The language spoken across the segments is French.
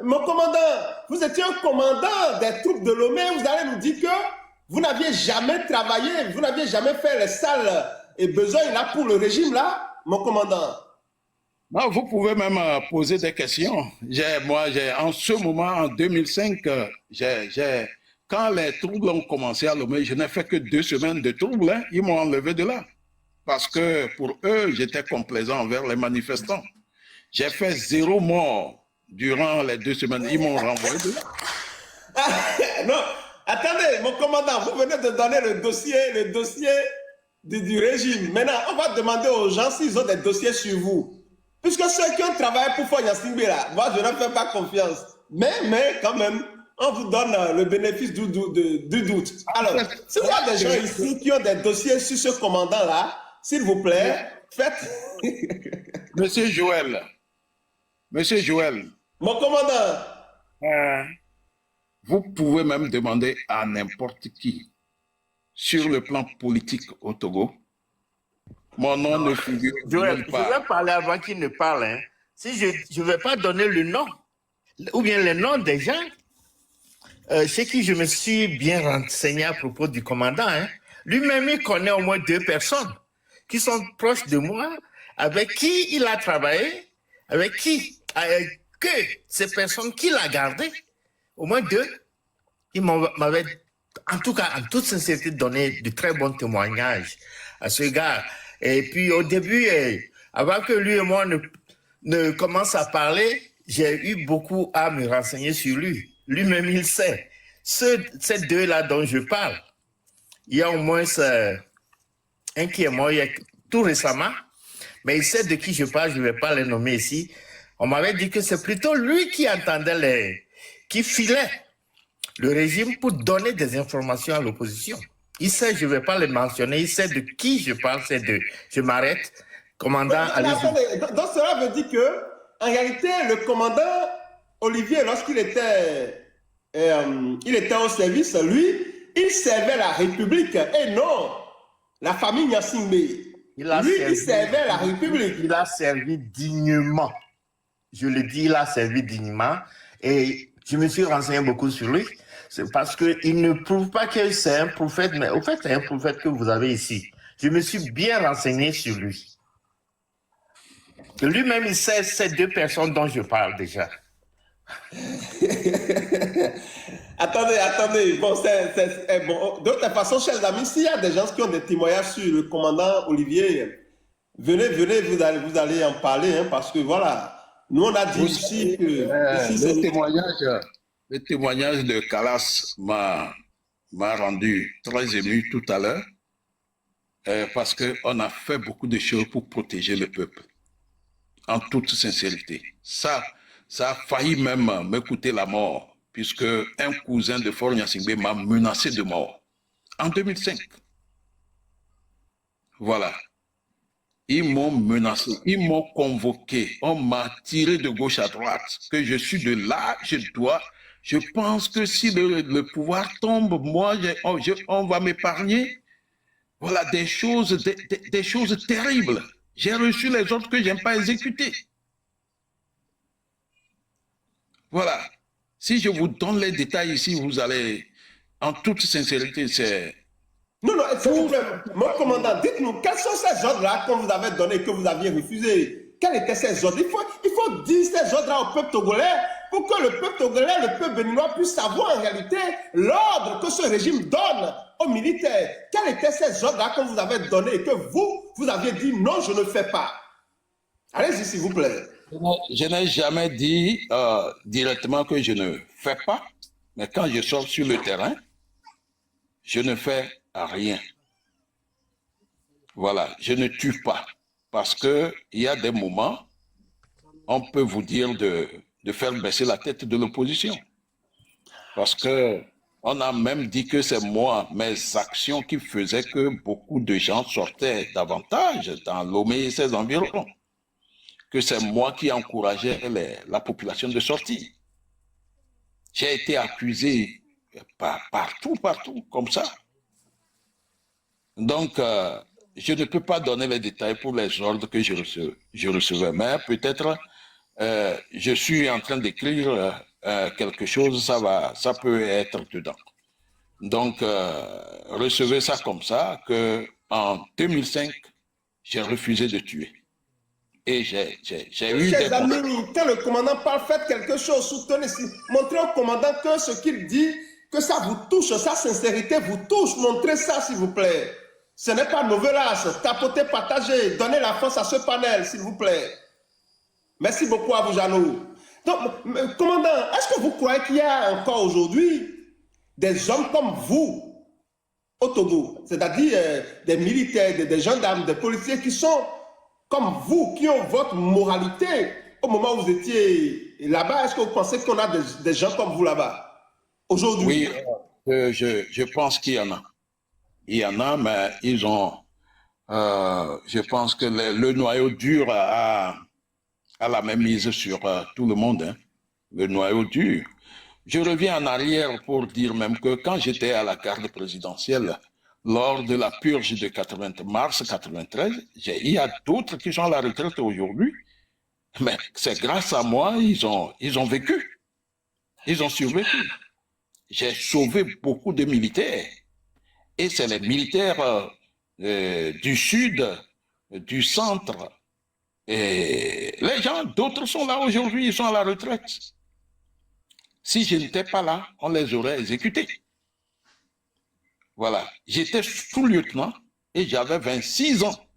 Mon commandant, vous étiez un commandant des troupes de Lomé, vous allez nous dire que vous n'aviez jamais travaillé, vous n'aviez jamais fait les sales et besoins là pour le régime là, mon commandant. Non, vous pouvez même poser des questions. En ce moment, en 2005, quand les troubles ont commencé à Lomé, je n'ai fait que 2 semaines de troubles. Hein, ils m'ont enlevé de là. Parce que pour eux, j'étais complaisant envers les manifestants. J'ai fait 0 mort durant les 2 semaines. Ils m'ont renvoyé de là. Non, attendez, mon commandant, vous venez de donner le dossier du régime. Maintenant, on va demander aux gens s'ils ont des dossiers sur vous. Puisque ceux qui ont travaillé pour Fonya Singbe là, moi je ne fais pas confiance. Mais quand même, on vous donne le bénéfice du doute. Alors, si vous avez des gens ici qui ont des dossiers sur ce commandant là, s'il vous plaît, faites. Monsieur Joël. Mon commandant. Vous pouvez même demander à n'importe qui sur le plan politique au Togo. Mon nom ne figure Joël, je vais parler avant qu'il ne parle. Hein. Si je ne vais pas donner le nom, ou bien les noms des gens, chez qui je me suis bien renseigné à propos du commandant. Hein. Lui-même, il connaît au moins 2 personnes qui sont proches de moi, avec qui il a travaillé, avec que ces personnes qu'il a gardées, au moins 2, il m'avait, en tout cas, en toute sincérité, donné de très bons témoignages à ce gars. Et puis, au début, avant que lui et moi ne commencent à parler, j'ai eu beaucoup à me renseigner sur lui. Lui-même, il sait. Ces 2-là dont je parle, il y a au moins un qui est mort tout récemment, mais il sait de qui je parle, je ne vais pas les nommer ici. On m'avait dit que c'est plutôt lui qui entendait qui filait le régime pour donner des informations à l'opposition. Il sait, je ne vais pas le mentionner, il sait de qui je parle, c'est de... Je m'arrête, commandant... Donc cela veut dire que, en réalité, le commandant Olivier, lorsqu'il était, au service, lui, il servait la République et non la famille Nyasingbe. Il servait la République. Il a servi dignement. Je le dis, il a servi dignement. Et je me suis renseigné beaucoup sur lui. C'est parce qu'il ne prouve pas que c'est un prophète, mais au fait, c'est un prophète que vous avez ici. Je me suis bien renseigné sur lui. Lui-même, il sait ces 2 personnes dont je parle déjà. Attendez. Bon, bon. De toute façon, chers amis, s'il y a des gens qui ont des témoignages sur le commandant Olivier, venez, vous allez en parler, hein, parce que voilà, nous on a dit ici que... le témoignage de Calas m'a rendu très ému tout à l'heure, parce qu'on a fait beaucoup de choses pour protéger le peuple, en toute sincérité. Ça a failli même me coûter la mort, puisque un cousin de Faure Gnassingbé m'a menacé de mort en 2005. Voilà. Ils m'ont menacé, ils m'ont convoqué, on m'a tiré de gauche à droite, que je suis de là, je pense que si le pouvoir tombe, moi, on va m'épargner. Voilà des choses terribles. J'ai reçu les ordres que je n'ai pas exécutés. Voilà. Si je vous donne les détails ici, vous allez, en toute sincérité, c'est... Non, s'il vous plaît, mon commandant, dites-nous, quels sont ces ordres-là qu'on vous avait donnés, que vous aviez refusés? Quels étaient ces ordres? Il faut dire ces ordres-là au peuple togolais pour que le peuple togolais, le peuple béninois puisse savoir en réalité l'ordre que ce régime donne aux militaires. Quels étaient ces ordres-là qu'on vous avait donnés et que vous aviez dit non, je ne fais pas? Allez-y, s'il vous plaît. Je n'ai jamais dit directement que je ne fais pas, mais quand je sors sur le terrain, je ne fais rien. Voilà, je ne tue pas. Parce qu'il y a des moments, on peut vous dire de faire baisser la tête de l'opposition. Parce qu'on a même dit que c'est moi, mes actions qui faisaient que beaucoup de gens sortaient davantage dans Lomé et ses environs. Que c'est moi qui encourageais la population de sortir. J'ai été accusé partout, comme ça. Donc, je ne peux pas donner les détails pour les ordres que je recevais, mais peut-être je suis en train d'écrire quelque chose, ça peut être dedans. Donc, recevez ça comme ça, que en 2005, j'ai refusé de tuer. Et j'ai eu Chers des... amis, quand le commandant parle, faites quelque chose, soutenez, montrez au commandant que ce qu'il dit, que ça vous touche, sa sincérité vous touche, montrez ça s'il vous plaît. Ce n'est pas novelas, tapotez, partagez, donnez la force à ce panel s'il vous plaît. Merci beaucoup à vous, Jeannot. Donc, commandant, est-ce que vous croyez qu'il y a encore aujourd'hui des hommes comme vous au Togo, c'est-à-dire des militaires, des gendarmes, des policiers qui sont comme vous, qui ont votre moralité au moment où vous étiez là-bas? Est-ce que vous pensez qu'on a des gens comme vous là-bas aujourd'hui? Oui, je pense qu'il y en a. Il y en a, mais ils ont... je pense que le noyau dur a la même mise sur tout le monde. Hein. Le noyau dur. Je reviens en arrière pour dire même que quand j'étais à la garde présidentielle, lors de la purge de mars 93, il y a d'autres qui sont à la retraite aujourd'hui, mais c'est grâce à moi, ils ont vécu, ils ont survécu. J'ai sauvé beaucoup de militaires, et c'est les militaires du sud, du centre, et les gens, d'autres sont là aujourd'hui, ils sont à la retraite. Si je n'étais pas là, on les aurait exécutés. Voilà. J'étais sous-lieutenant et j'avais 26 ans.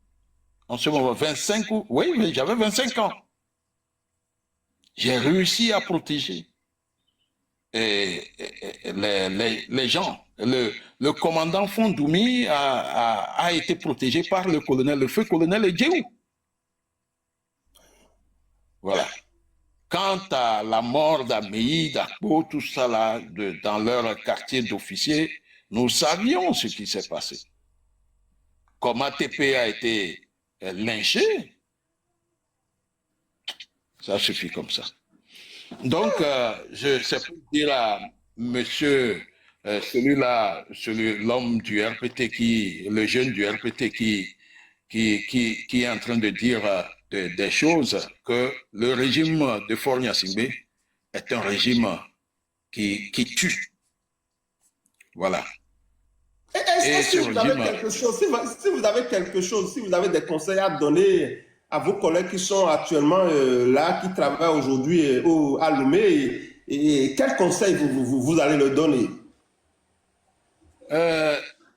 En ce moment, 25 ans. Oui, mais j'avais 25 ans. J'ai réussi à protéger les gens. Le commandant Fondoumi a été protégé par le feu colonel Edjéou. Voilà. Quant à la mort d'Améi, d'Akbo, tout ça là, dans leur quartier d'officiers, nous savions ce qui s'est passé. Comme ATP a été lynché, ça suffit comme ça. Donc, c'est pour dire à monsieur, l'homme du RPT, le jeune du RPT qui est en train de dire des choses, que le régime de Faure Gnassingbé est un régime qui tue. Voilà. Est-ce que vous avez quelque chose, si vous avez quelque chose, si vous avez des conseils à donner à vos collègues qui sont actuellement là, qui travaillent aujourd'hui à Lomé, et quels conseils vous allez leur donner?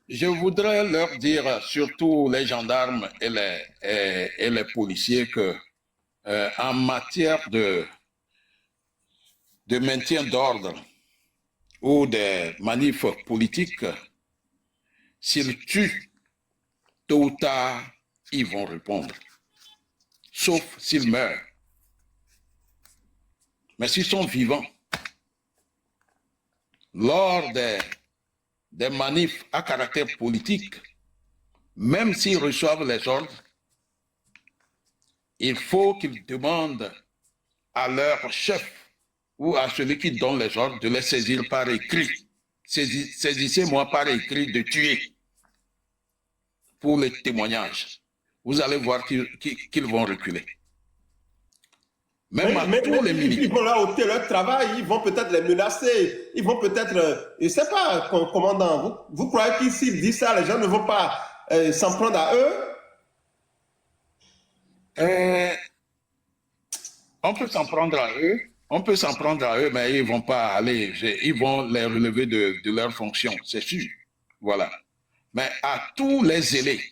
Je voudrais leur dire, surtout les gendarmes et les policiers, que en matière de maintien d'ordre ou des manifs politiques, s'ils tuent, tôt ou tard, ils vont répondre. Sauf s'ils meurent. Mais s'ils sont vivants, lors des manifs à caractère politique, même s'ils reçoivent les ordres, il faut qu'ils demandent à leur chef ou à celui qui donne les ordres de les saisir par écrit. Saisissez-moi par écrit de tuer pour les témoignages. Vous allez voir qu'ils vont reculer. Même tous les militaires. Ils vont leur ôter leur travail, ils vont peut-être les menacer, ils vont peut-être... je ne sais pas, commandant, vous croyez que s'ils disent ça, les gens ne vont pas s'en prendre à eux? On peut s'en prendre à eux. On peut s'en prendre à eux, mais ils ne vont pas aller, ils vont les relever de leurs fonctions, c'est sûr. Voilà. Mais à tous les zélés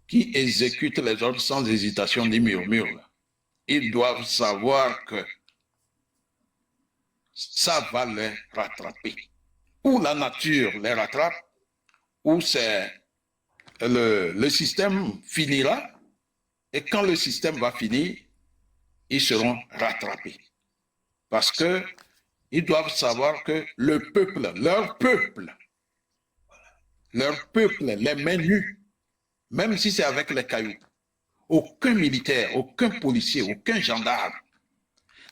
qui exécutent les ordres sans hésitation ni murmure, ils doivent savoir que ça va les rattraper. Ou la nature les rattrape, ou c'est le système finira, et quand le système va finir, ils seront rattrapés. Parce que ils doivent savoir que le peuple, leur peuple, les mains nues, même si c'est avec les cailloux, aucun militaire, aucun policier, aucun gendarme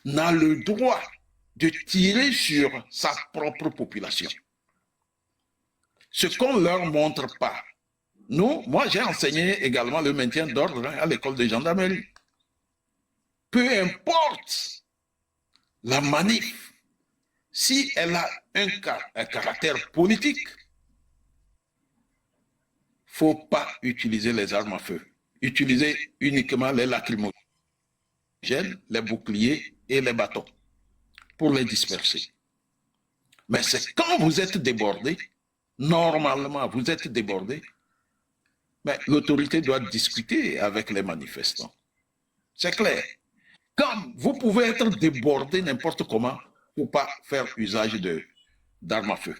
n'a le droit de tirer sur sa propre population. Ce qu'on ne leur montre pas. Moi j'ai enseigné également le maintien d'ordre à l'école de gendarmerie. peu importe la manif, si elle a un caractère politique, il ne faut pas utiliser les armes à feu. Utilisez uniquement les lacrymogènes, les boucliers et les bâtons pour les disperser. Mais c'est quand vous êtes débordé, normalement vous êtes débordé, mais l'autorité doit discuter avec les manifestants. C'est clair. Comme vous pouvez être débordé n'importe comment, il ne faut pas faire usage d'armes à feu.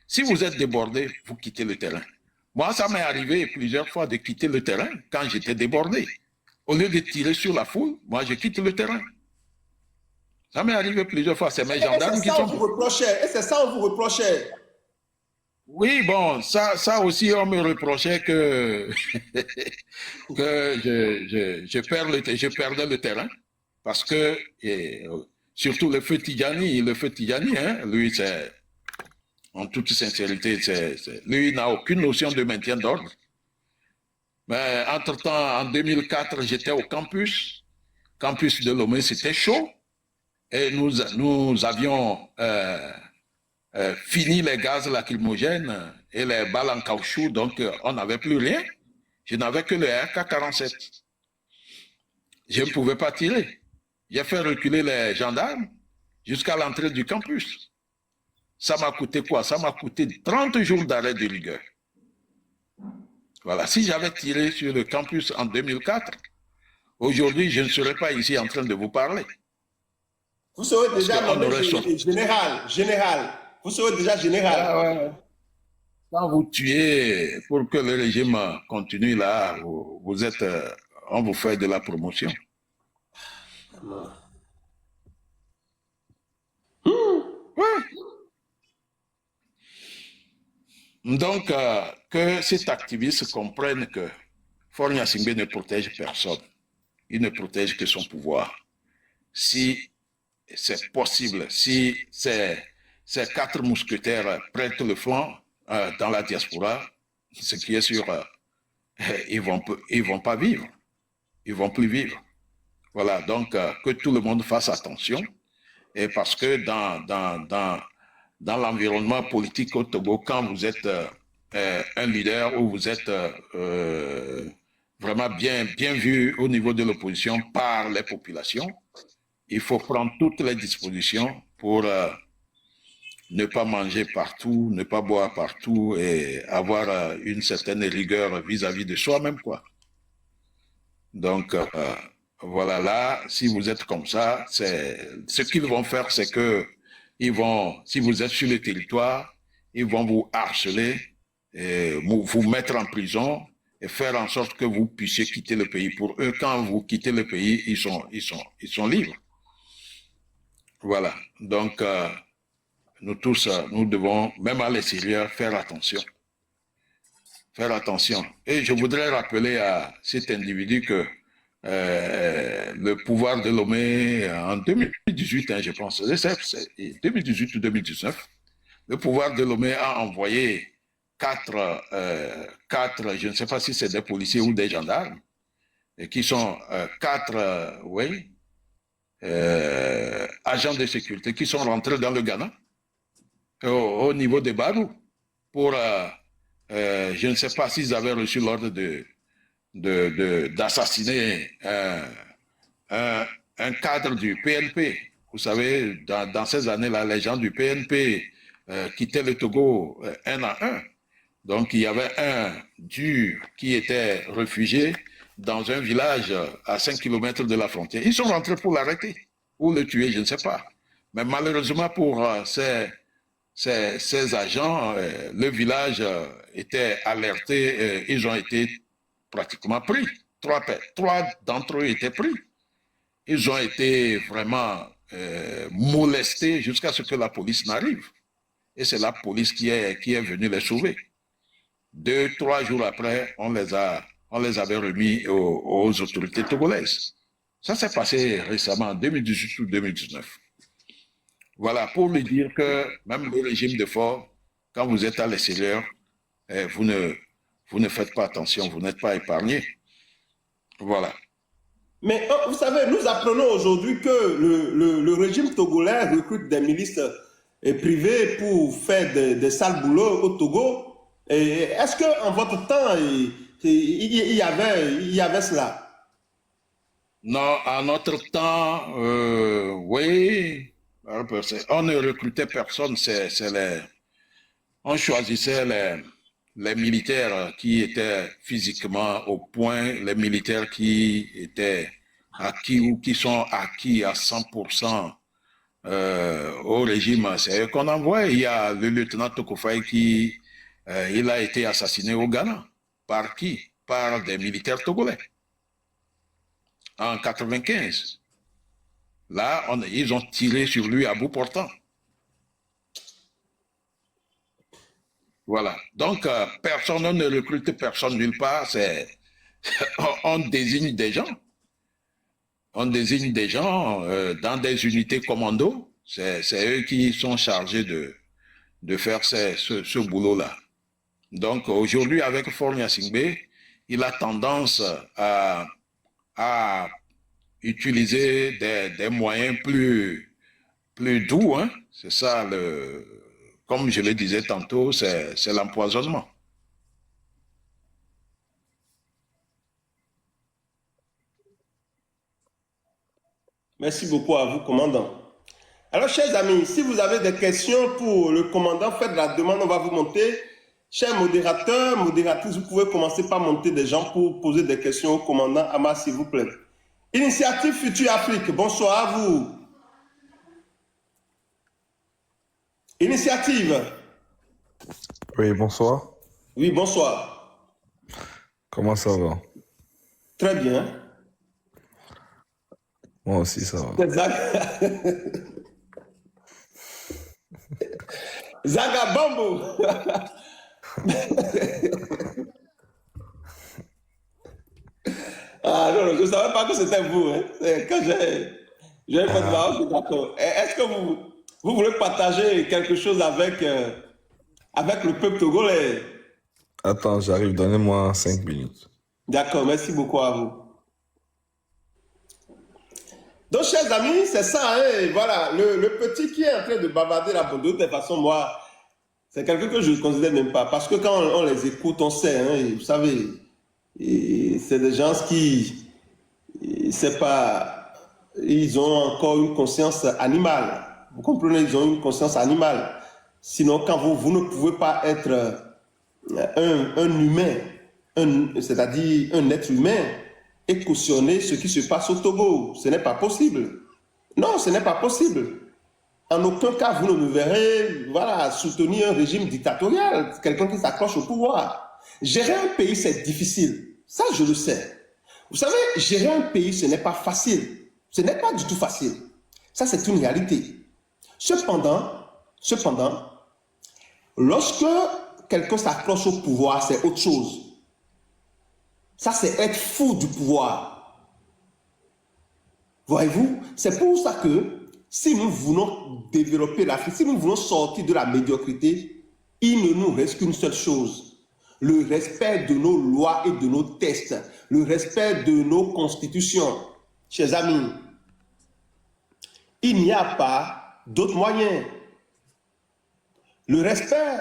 Si vous êtes débordé, vous quittez le terrain. Moi, ça m'est arrivé plusieurs fois de quitter le terrain quand j'étais débordé. Au lieu de tirer sur la foule, moi, je quitte le terrain. Ça m'est arrivé plusieurs fois. C'est mes gendarmes qui sont... Et c'est ça on vous reprochait. Oui, bon, ça aussi, on me reprochait que, que je perdais le terrain. Parce que, surtout le feu Tidjani, hein, lui, c'est, en toute sincérité, lui n'a aucune notion de maintien d'ordre. Mais entre-temps, en 2004, j'étais au campus de Lomé, c'était chaud. Et nous avions fini les gaz lacrymogènes et les balles en caoutchouc, donc on n'avait plus rien. Je n'avais que le AK-47. Je ne pouvais pas tirer. J'ai fait reculer les gendarmes jusqu'à l'entrée du campus. Ça m'a coûté quoi? Ça m'a coûté 30 jours d'arrêt de rigueur. Voilà, si j'avais tiré sur le campus en 2004, aujourd'hui, je ne serais pas ici en train de vous parler. Vous serez déjà général. Vous serez déjà général. Ah, ouais. Quand vous tuez, pour que le régime continue là, vous êtes, on vous fait de la promotion. Ouais. Donc, que cet activiste comprenne que Faure Gnassingbé ne protège personne. Il ne protège que son pouvoir. Si c'est possible, si ces 4 mousquetaires prêtent le flanc dans la diaspora, ce qui est sûr, ils vont pas vivre. Ils vont plus vivre. Voilà, donc que tout le monde fasse attention. Et parce que dans l'environnement politique au Togo, quand vous êtes un leader ou vous êtes vraiment bien vu au niveau de l'opposition par les populations, il faut prendre toutes les dispositions pour ne pas manger partout, ne pas boire partout et avoir une certaine rigueur vis-à-vis de soi-même, quoi. Donc, voilà, là, si vous êtes comme ça, ce qu'ils vont faire, c'est que si vous êtes sur le territoire, ils vont vous harceler, et vous mettre en prison et faire en sorte que vous puissiez quitter le pays. Pour eux, quand vous quittez le pays, ils sont libres. Voilà. Donc, nous tous, nous devons, même à l'extérieur, faire attention. Faire attention. Et je voudrais rappeler à cet individu que le pouvoir de Lomé, en 2018, hein, je pense, c'est 2018 ou 2019, le pouvoir de Lomé a envoyé 4, je ne sais pas si c'est des policiers ou des gendarmes, et qui sont 4, agents de sécurité qui sont rentrés dans le Ghana, au niveau de Barou, pour, je ne sais pas s'ils avaient reçu l'ordre d'assassiner un cadre du PNP. Vous savez, dans ces années-là, les gens du PNP quittaient le Togo un à un. Donc, il y avait un dur qui était réfugié dans un village à 5 km de la frontière. Ils sont rentrés pour l'arrêter ou le tuer, je ne sais pas. Mais malheureusement pour ces agents, le village était alerté, ils ont été pratiquement pris. 3 d'entre eux étaient pris. Ils ont été vraiment molestés jusqu'à ce que la police n'arrive. Et c'est la police qui est venue les sauver. 2-3 jours après, on les avait remis aux autorités togolaises. Ça s'est passé récemment, en 2018 ou 2019. Voilà, pour lui dire que même le régime de Faure, quand vous êtes à l'extérieur, vous ne faites pas attention, vous n'êtes pas épargné. Voilà. Mais vous savez, nous apprenons aujourd'hui que le régime togolais recrute des milices privées pour faire des sales boulots au Togo. Est-ce qu'en votre temps, il y avait cela? Non, à notre temps, oui, on ne recrutait personne, on choisissait les militaires qui étaient physiquement au point, les militaires qui étaient acquis ou qui sont acquis à 100% au régime. C'est eux qu'on envoie. Il y a le lieutenant Tokofaï qui il a été assassiné au Ghana. Par qui? Par des militaires togolais. En 95. Là, ils ont tiré sur lui à bout portant. Voilà. Donc, personne ne recrute personne nulle part. On désigne des gens. On désigne des gens dans des unités commando. C'est eux qui sont chargés de faire ce boulot-là. Donc, aujourd'hui, avec Fornia Singbe, il a tendance à utiliser des moyens plus doux. Hein? C'est ça, comme je le disais tantôt, c'est l'empoisonnement. Merci beaucoup à vous, commandant. Alors, chers amis, si vous avez des questions pour le commandant, faites la demande, on va vous monter. Chers modérateurs, modératrices, vous pouvez commencer par monter des gens pour poser des questions au commandant Ama, s'il vous plaît. Initiative Future Afrique, bonsoir à vous. Initiative. Oui, bonsoir. Oui, bonsoir. Comment ça va? Très bien. Moi aussi, ça va. Zaga Bambo. Ah non, je ne savais pas que c'était vous. Hein. Quand j'ai fait de voir, je suis d'accord. Est-ce que vous voulez partager quelque chose avec le peuple togolais? Attends, j'arrive, donnez-moi 5 minutes. D'accord, merci beaucoup à vous. Donc, chers amis, c'est ça, hein, voilà, le petit qui est en train de bavarder la bonne de toute façon, moi, c'est quelqu'un que je ne considère même pas, parce que quand on les écoute, on sait, hein, et vous savez, c'est des gens qui, c'est pas, ils ont encore une conscience animale, vous comprenez, ils ont une conscience animale, sinon quand vous ne pouvez pas être un humain, c'est-à-dire un être humain, et cautionner ce qui se passe au Togo. Ce n'est pas possible. Non, ce n'est pas possible. En aucun cas, vous ne me verrez voilà, soutenir un régime dictatorial, quelqu'un qui s'accroche au pouvoir. Gérer un pays, c'est difficile. Ça, je le sais. Vous savez, gérer un pays, ce n'est pas facile. Ce n'est pas du tout facile. Ça, c'est une réalité. Cependant, lorsque quelqu'un s'accroche au pouvoir, c'est autre chose. Ça, c'est être fou du pouvoir. Voyez-vous, c'est pour ça que si nous voulons développer l'Afrique, si nous voulons sortir de la médiocrité, il ne nous reste qu'une seule chose. Le respect de nos lois et de nos textes. Le respect de nos constitutions. Chers amis, il n'y a pas d'autre moyen. Le respect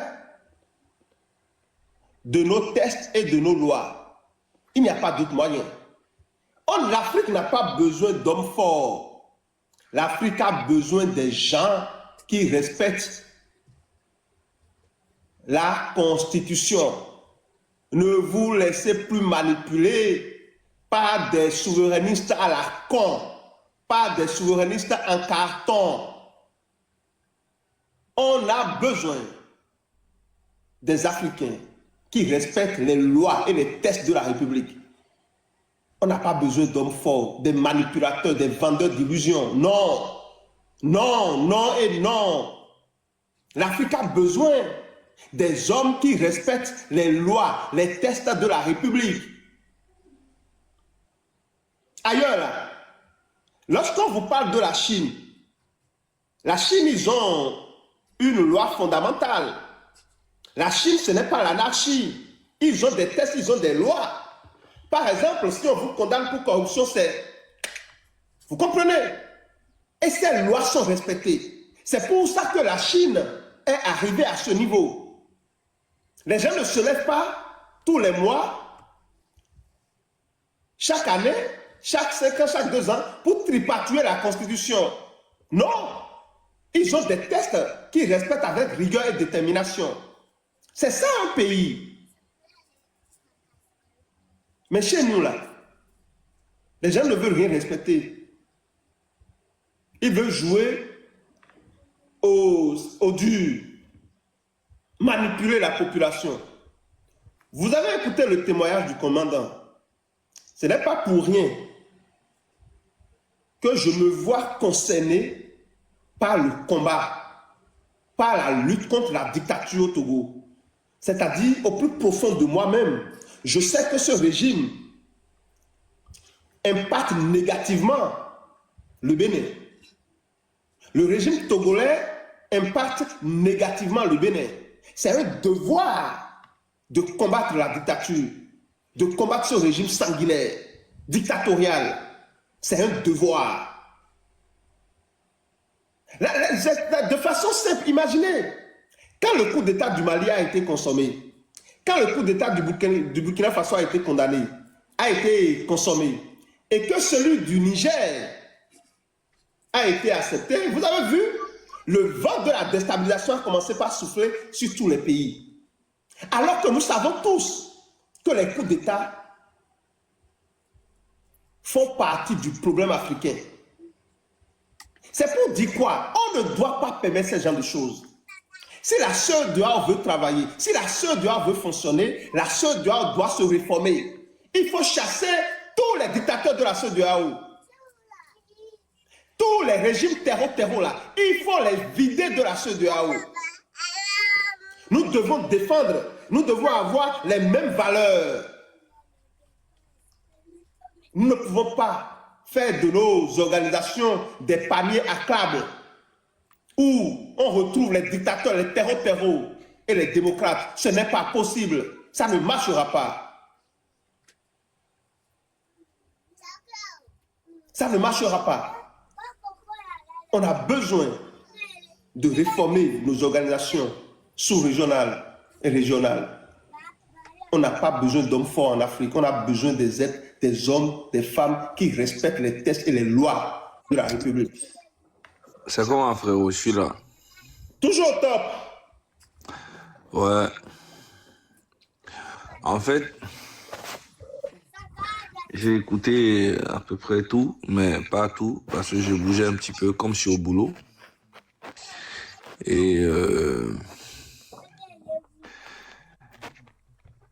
de nos textes et de nos lois. Il n'y a pas d'autre moyen. L'Afrique n'a pas besoin d'hommes forts. L'Afrique a besoin des gens qui respectent la Constitution. Ne vous laissez plus manipuler par des souverainistes à la con, par des souverainistes en carton. On a besoin des Africains qui respectent les lois et les textes de la République. On n'a pas besoin d'hommes forts, des manipulateurs, des vendeurs d'illusions. Non, non, non et non. L'Afrique a besoin des hommes qui respectent les lois, les textes de la République. Ailleurs, là, lorsqu'on vous parle de la Chine, ils ont une loi fondamentale. La Chine, ce n'est pas l'anarchie. Ils ont des textes, ils ont des lois. Par exemple, si on vous condamne pour corruption, c'est Vous comprenez? Et ces lois sont respectées. C'est pour ça que la Chine est arrivée à ce niveau. Les gens ne se lèvent pas tous les mois, chaque année, chaque 5 ans, chaque 2 ans, pour tripatouiller la Constitution. Non! Ils ont des tests qu'ils respectent avec rigueur et détermination. C'est ça un pays. Mais chez nous, là, les gens ne veulent rien respecter. Ils veulent jouer au dur, manipuler la population. Vous avez écouté le témoignage du commandant. Ce n'est pas pour rien que je me vois concerné par le combat, par la lutte contre la dictature au Togo. C'est-à-dire au plus profond de moi-même. Je sais que ce régime impacte négativement le Bénin. Le régime togolais impacte négativement le Bénin. C'est un devoir de combattre la dictature, de combattre ce régime sanguinaire, dictatorial. C'est un devoir. De façon simple, imaginez, quand le coup d'État du Mali a été consommé, quand le coup d'État du Burkina Faso a été condamné, a été consommé, et que celui du Niger a été accepté, vous avez vu, le vent de la déstabilisation a commencé par souffler sur tous les pays. Alors que nous savons tous que les coups d'État font partie du problème africain. C'est pour dire quoi? On ne doit pas permettre ce genre de choses. Si la sœur dehors veut travailler, si la sœur dehors veut fonctionner, la sœur dehors doit se réformer. Il faut chasser tous les dictateurs de la sœur dehors. Tous les régimes terreau là, il faut les vider de la sœur dehors. Nous devons défendre, nous devons avoir les mêmes valeurs. Nous ne pouvons pas faire de nos organisations des paniers à câbles où on retrouve les dictateurs, les terreaux et les démocrates. Ce n'est pas possible. Ça ne marchera pas. Ça ne marchera pas. On a besoin de réformer nos organisations sous-régionales et régionales. On n'a pas besoin d'hommes forts en Afrique. On a besoin des hommes, des femmes qui respectent les textes et les lois de la République. C'est comment, frérot? Je suis là. Toujours au top. Ouais. En fait, j'ai écouté à peu près tout, mais pas tout, parce que je bougeais un petit peu comme je suis au boulot. Et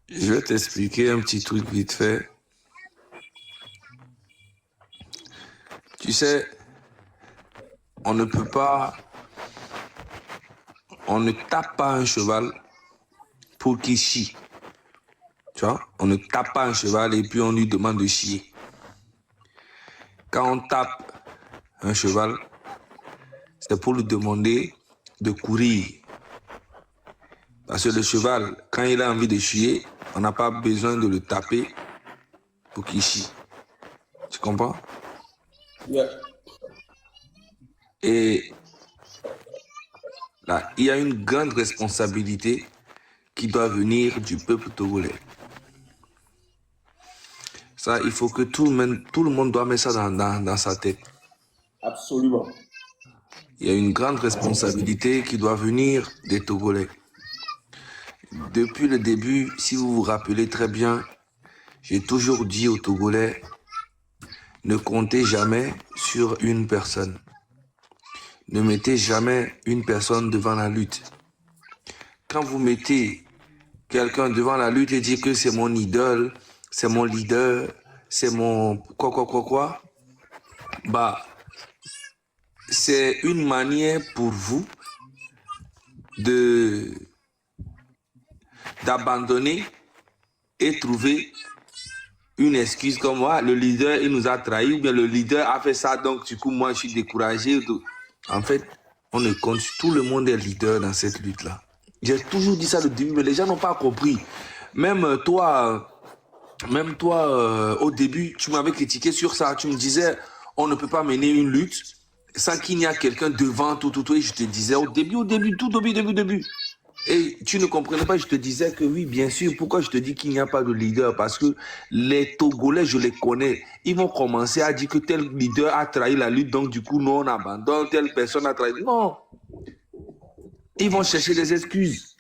je vais t'expliquer un petit truc vite fait. Tu sais, on ne tape pas un cheval pour qu'il chie. Tu vois, on ne tape pas un cheval et puis on lui demande de chier. Quand on tape un cheval, c'est pour lui demander de courir. Parce que le cheval, quand il a envie de chier, on n'a pas besoin de le taper pour qu'il chie. Tu comprends? Yeah. Et là, il y a une grande responsabilité qui doit venir du peuple togolais. Ça, il faut que tout le monde doit mettre ça dans sa tête. Absolument. Il y a une grande responsabilité qui doit venir des Togolais. Depuis le début, si vous vous rappelez très bien, j'ai toujours dit aux Togolais, ne comptez jamais sur une personne. Ne mettez jamais une personne devant la lutte. Quand vous mettez quelqu'un devant la lutte et dites que c'est mon idole, c'est mon leader, c'est mon quoi, bah, c'est une manière pour vous d'abandonner et trouver une excuse comme moi, le leader il nous a trahis, ou bien le leader a fait ça, donc du coup moi je suis découragé. En fait, on est contre, tout le monde est leader dans cette lutte-là. J'ai toujours dit ça au début, mais les gens n'ont pas compris. Même toi, au début, tu m'avais critiqué sur ça. Tu me disais, on ne peut pas mener une lutte sans qu'il n'y a quelqu'un devant tout. Et je te disais au début, tout début. Et tu ne comprenais pas, je te disais que oui, bien sûr. Pourquoi je te dis qu'il n'y a pas de leader? Parce que les Togolais, je les connais. Ils vont commencer à dire que tel leader a trahi la lutte, donc du coup, nous, on abandonne, telle personne a trahi. Non. Ils vont chercher des excuses.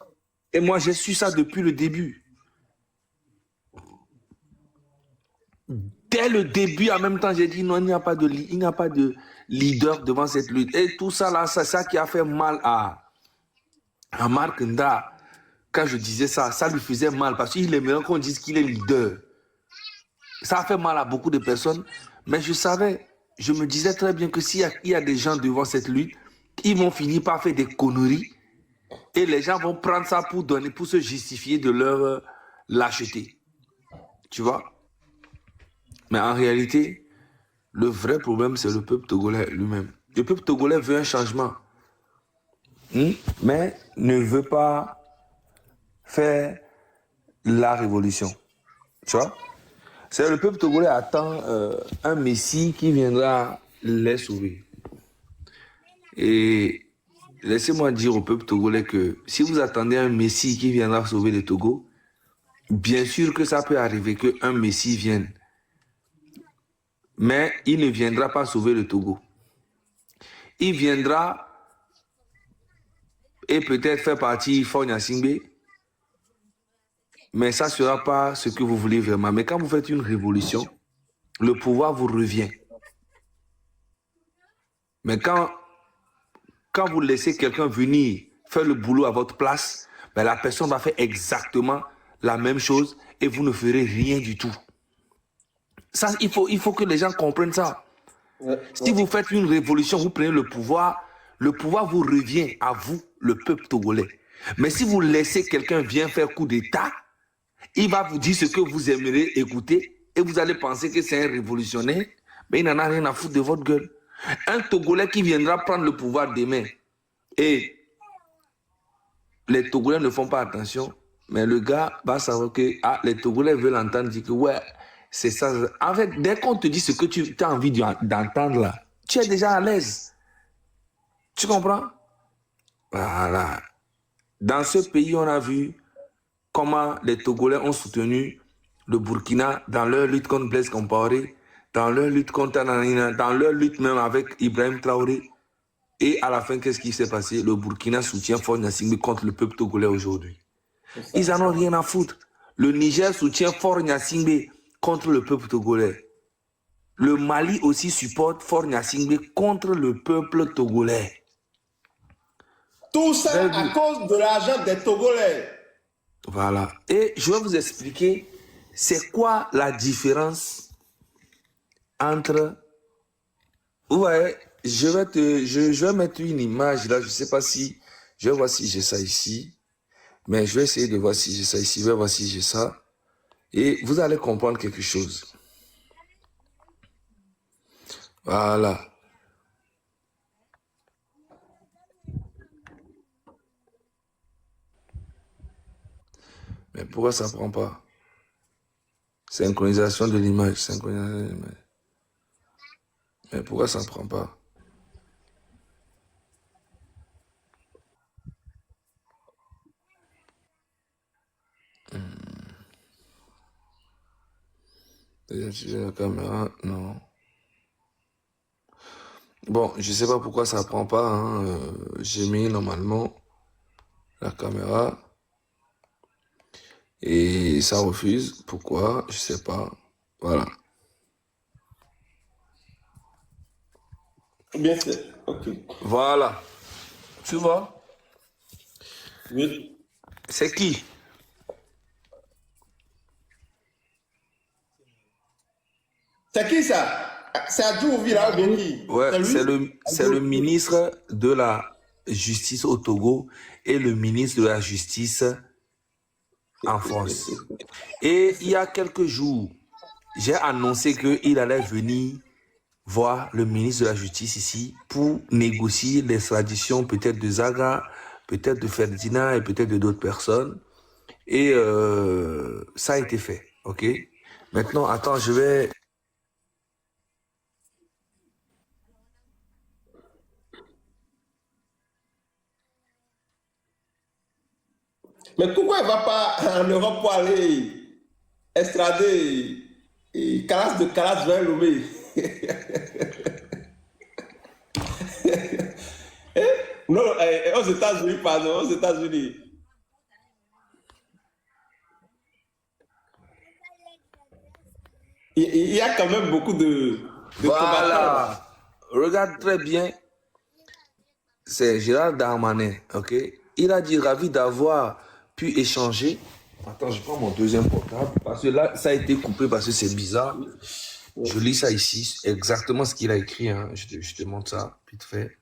Et moi, j'ai su ça depuis le début. Dès le début, en même temps, j'ai dit non, il n'y a pas de leader devant cette lutte. Et tout ça, là, c'est ça qui a fait mal à Mark Nda. Quand je disais ça, ça lui faisait mal parce qu'il aimerait qu'on dise qu'il est leader. Ça a fait mal à beaucoup de personnes, mais je savais, je me disais très bien que s'il y a des gens devant cette lutte, ils vont finir par faire des conneries et les gens vont prendre ça pour se justifier de leur lâcheté. Tu vois? Mais en réalité, le vrai problème, c'est le peuple togolais lui-même. Le peuple togolais veut un changement, mais ne veut pas faire la révolution. Tu vois? C'est le peuple togolais attend un messie qui viendra les sauver. Et laissez-moi dire au peuple togolais que si vous attendez un messie qui viendra sauver le Togo, bien sûr que ça peut arriver qu'un messie vienne. Mais il ne viendra pas sauver le Togo. Il viendra et peut-être faire partie Fonya Singbe, mais ça ne sera pas ce que vous voulez vraiment. Mais quand vous faites une révolution, le pouvoir vous revient. Mais quand vous laissez quelqu'un venir faire le boulot à votre place, ben la personne va faire exactement la même chose et vous ne ferez rien du tout. Ça, il faut que les gens comprennent ça. Si vous faites une révolution, vous prenez le pouvoir vous revient à vous, le peuple togolais. Mais si vous laissez quelqu'un venir faire coup d'État, il va vous dire ce que vous aimeriez écouter et vous allez penser que c'est un révolutionnaire, mais il n'en a rien à foutre de votre gueule. Un Togolais qui viendra prendre le pouvoir demain et les Togolais ne font pas attention, mais le gars va savoir que les Togolais veulent entendre dire que ouais, c'est ça. En fait, dès qu'on te dit ce que tu as envie d'entendre là, tu es déjà à l'aise. Tu comprends? Voilà. Dans ce pays, on a vu comment les Togolais ont soutenu le Burkina dans leur lutte contre Blaise Compaoré, dans leur lutte contre Ananina, dans leur lutte même avec Ibrahim Traoré. Et à la fin, qu'est-ce qui s'est passé? Le Burkina soutient Faure Gnassingbé contre le peuple togolais aujourd'hui. Ils n'en ont rien à foutre. Le Niger soutient Faure Gnassingbé contre le peuple togolais. Le Mali aussi supporte Faure Gnassingbé contre le peuple togolais. Tout ça à cause de l'argent des Togolais. Voilà. Et je vais vous expliquer c'est quoi la différence entre... Vous voyez, je vais mettre une image là, je ne sais pas si... Je vais voir si j'ai ça ici. Mais je vais essayer de voir si j'ai ça ici. Je vais voir si j'ai ça. Et vous allez comprendre quelque chose. Voilà. Mais pourquoi ça ne prend pas? Synchronisation de l'image. Synchronisation de l'image. Mais pourquoi ça ne prend pas? Utiliser la caméra, non. Bon, je ne sais pas pourquoi ça ne prend pas. Hein. J'ai mis normalement la caméra et ça refuse. Pourquoi? Je ne sais pas. Voilà. Bien fait. Ok. Voilà. Tu vois? Oui. C'est qui? C'est qui ça? C'est Adjouvi là ou bien qui? Ouais, c'est le ministre de la Justice au Togo et le ministre de la Justice en France. Et il y a quelques jours, j'ai annoncé qu'il allait venir voir le ministre de la Justice ici pour négocier l'extradition peut-être de Zaga, peut-être de Ferdinand et peut-être de d'autres personnes. Et ça a été fait, ok? Maintenant, attends, je vais... Mais pourquoi il ne va pas en Europe pour aller extrader Calas de Calas vers Lomé? Non, aux États-Unis, pardon, aux États-Unis. Il y a quand même beaucoup de combattants. Voilà. Regarde très bien. C'est Gérald Darmanin, ok? Il a dit ravi d'avoir pu échanger. Attends, je prends mon deuxième portable parce que là, ça a été coupé parce que c'est bizarre. Je lis ça ici, exactement ce qu'il a écrit. Hein. Je te montre ça, vite fait.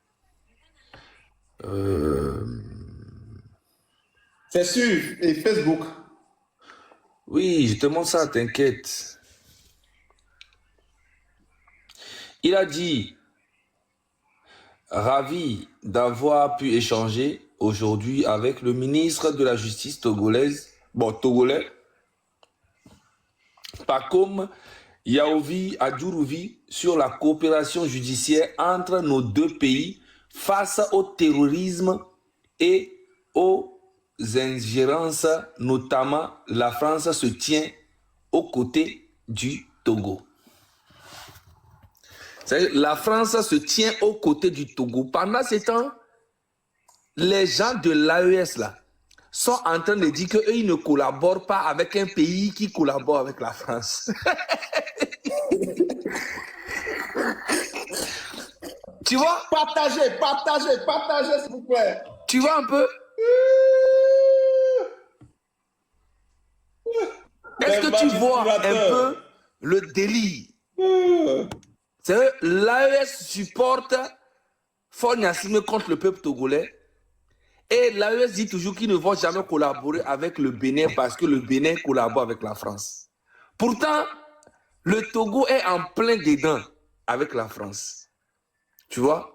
C'est sur Facebook. Oui, je te montre ça, t'inquiète. Il a dit ravi d'avoir pu échanger aujourd'hui avec le ministre de la Justice togolais, Pacome Yaovi Adjourouvi, sur la coopération judiciaire entre nos deux pays face au terrorisme et aux ingérences, notamment la France se tient aux côtés du Togo. La France se tient aux côtés du Togo. Pendant ce temps, les gens de l'AES là sont en train de dire qu'eux, ils ne collaborent pas avec un pays qui collabore avec la France. Tu vois? Partagez, s'il vous plaît. Tu vois un peu? Est-ce que tu vois un peu le délire? C'est l'AES supporte Faure Gnassingbé contre le peuple togolais. Et l'AES dit toujours qu'ils ne vont jamais collaborer avec le Bénin parce que le Bénin collabore avec la France. Pourtant, le Togo est en plein dedans avec la France. Tu vois?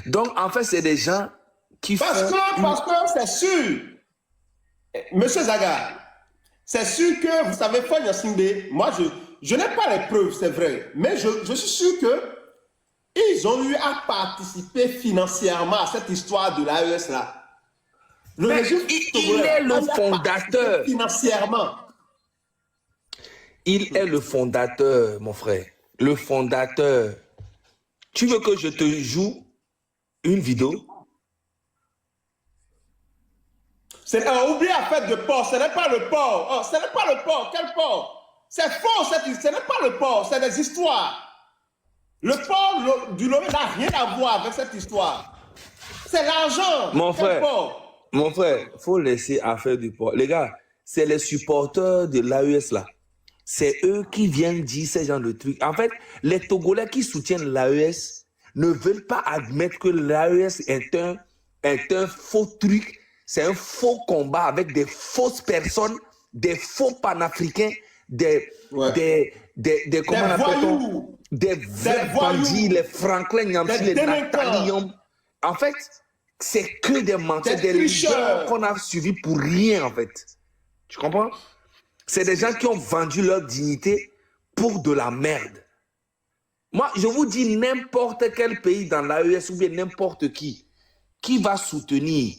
Donc, en fait, c'est des gens qui Parce que c'est sûr, Monsieur Zaga, c'est sûr que, vous savez, Faure Gnassingbé, moi, je n'ai pas les preuves, c'est vrai, mais je suis sûr qu'ils ont eu à participer financièrement à cette histoire de l'AES là. Le régime il est le fondateur. Financièrement. Il est le fondateur, mon frère. Le fondateur. Tu veux que je te joue une vidéo? Oublie la fête de port, ce n'est pas le port. Oh, ce n'est pas le port. Quel port? C'est faux, ce n'est pas le port, c'est des histoires. Le port du Lomé n'a rien à voir avec cette histoire. C'est l'argent. Mon frère. Port? Mon frère, il faut laisser affaire du port. Les gars, c'est les supporters de l'AES là. C'est eux qui viennent dire ces genres de trucs. En fait, les Togolais qui soutiennent l'AES ne veulent pas admettre que l'AES est un faux truc. C'est un faux combat avec des fausses personnes, des faux panafricains, des vrais bandits, les Franklin Nyamsi, les Nathalie Yom. En fait, c'est que des menteurs, des leaders qu'on a suivis pour rien, en fait. Tu comprends? C'est des gens qui ont vendu leur dignité pour de la merde. Moi, je vous dis, n'importe quel pays dans l'AES ou bien n'importe qui va soutenir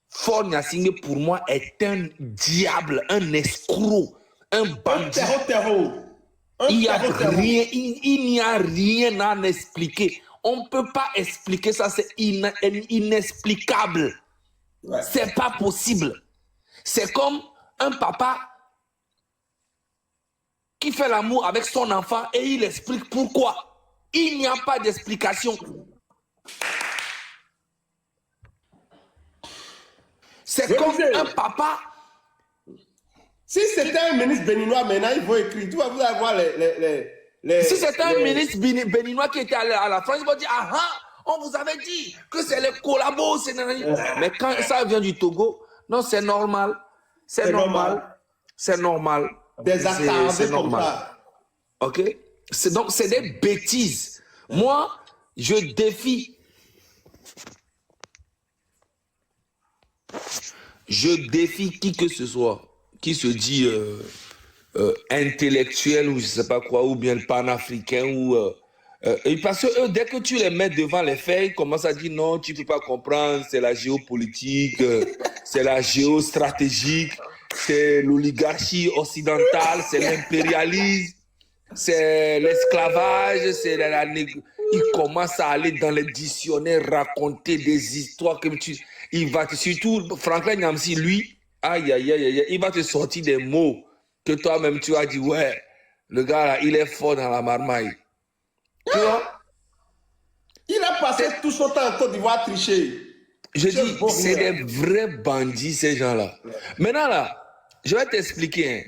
Faure Gnassingbé, pour moi, est un diable, un escroc, un bandit. Il n'y a rien à expliquer. On ne peut pas expliquer ça, c'est inexplicable. Ouais. C'est pas possible. C'est comme un papa qui fait l'amour avec son enfant et il explique pourquoi. Il n'y a pas d'explication. C'est comme un papa. Si c'était un ministre béninois, maintenant il faut écrire. Tu vas avoir Si c'était un ministre béninois qui était à la France, il va dire ah ah, on vous avait dit que c'est les collabos. Mais quand ça vient du Togo, non, c'est normal. C'est normal. C'est normal. C'est normal. Ok? Donc, c'est des bêtises. Moi, je défie. Je défie qui que ce soit qui se dit intellectuel ou je sais pas quoi, ou bien panafricain ou Et parce que eux, dès que tu les mets devant les faits, ils commencent à dire non, tu ne peux pas comprendre, c'est la géopolitique, c'est la géostratégique, c'est l'oligarchie occidentale, c'est l'impérialisme, c'est l'esclavage, c'est Ils commencent à aller dans les dictionnaires, raconter des histoires comme tu... Il va te... Surtout, Franklin Nyamsi, lui, aïe, aïe, aïe, aïe, il va te sortir des mots que toi-même tu as dit, ouais, le gars là, il est fort dans la marmaille. Tu vois? Il a passé tout son temps en Côte d'Ivoire tricher. Je dis, c'est des vrais bandits, ces gens-là. Maintenant, là, je vais t'expliquer. Hein.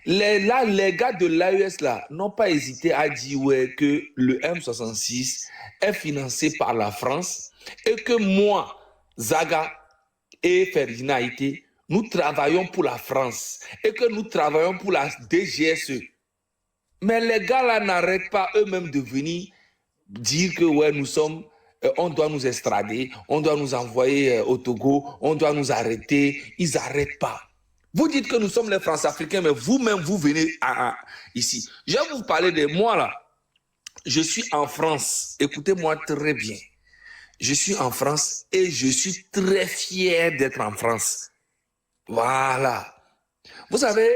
Les gars de l'AES, là, n'ont pas hésité à dire ouais, que le M66 est financé par la France et que moi, Zaga et Ferdinand Haïté, nous travaillons pour la France et que nous travaillons pour la DGSE. Mais les gars là n'arrêtent pas eux-mêmes de venir dire que ouais, nous sommes, on doit nous extrader, on doit nous envoyer au Togo, on doit nous arrêter. Ils n'arrêtent pas. Vous dites que nous sommes les France-Africains, mais vous-même, vous venez ici. Je vais vous parler de moi là. Je suis en France. Écoutez-moi très bien. Je suis en France et je suis très fier d'être en France. Voilà. Vous savez,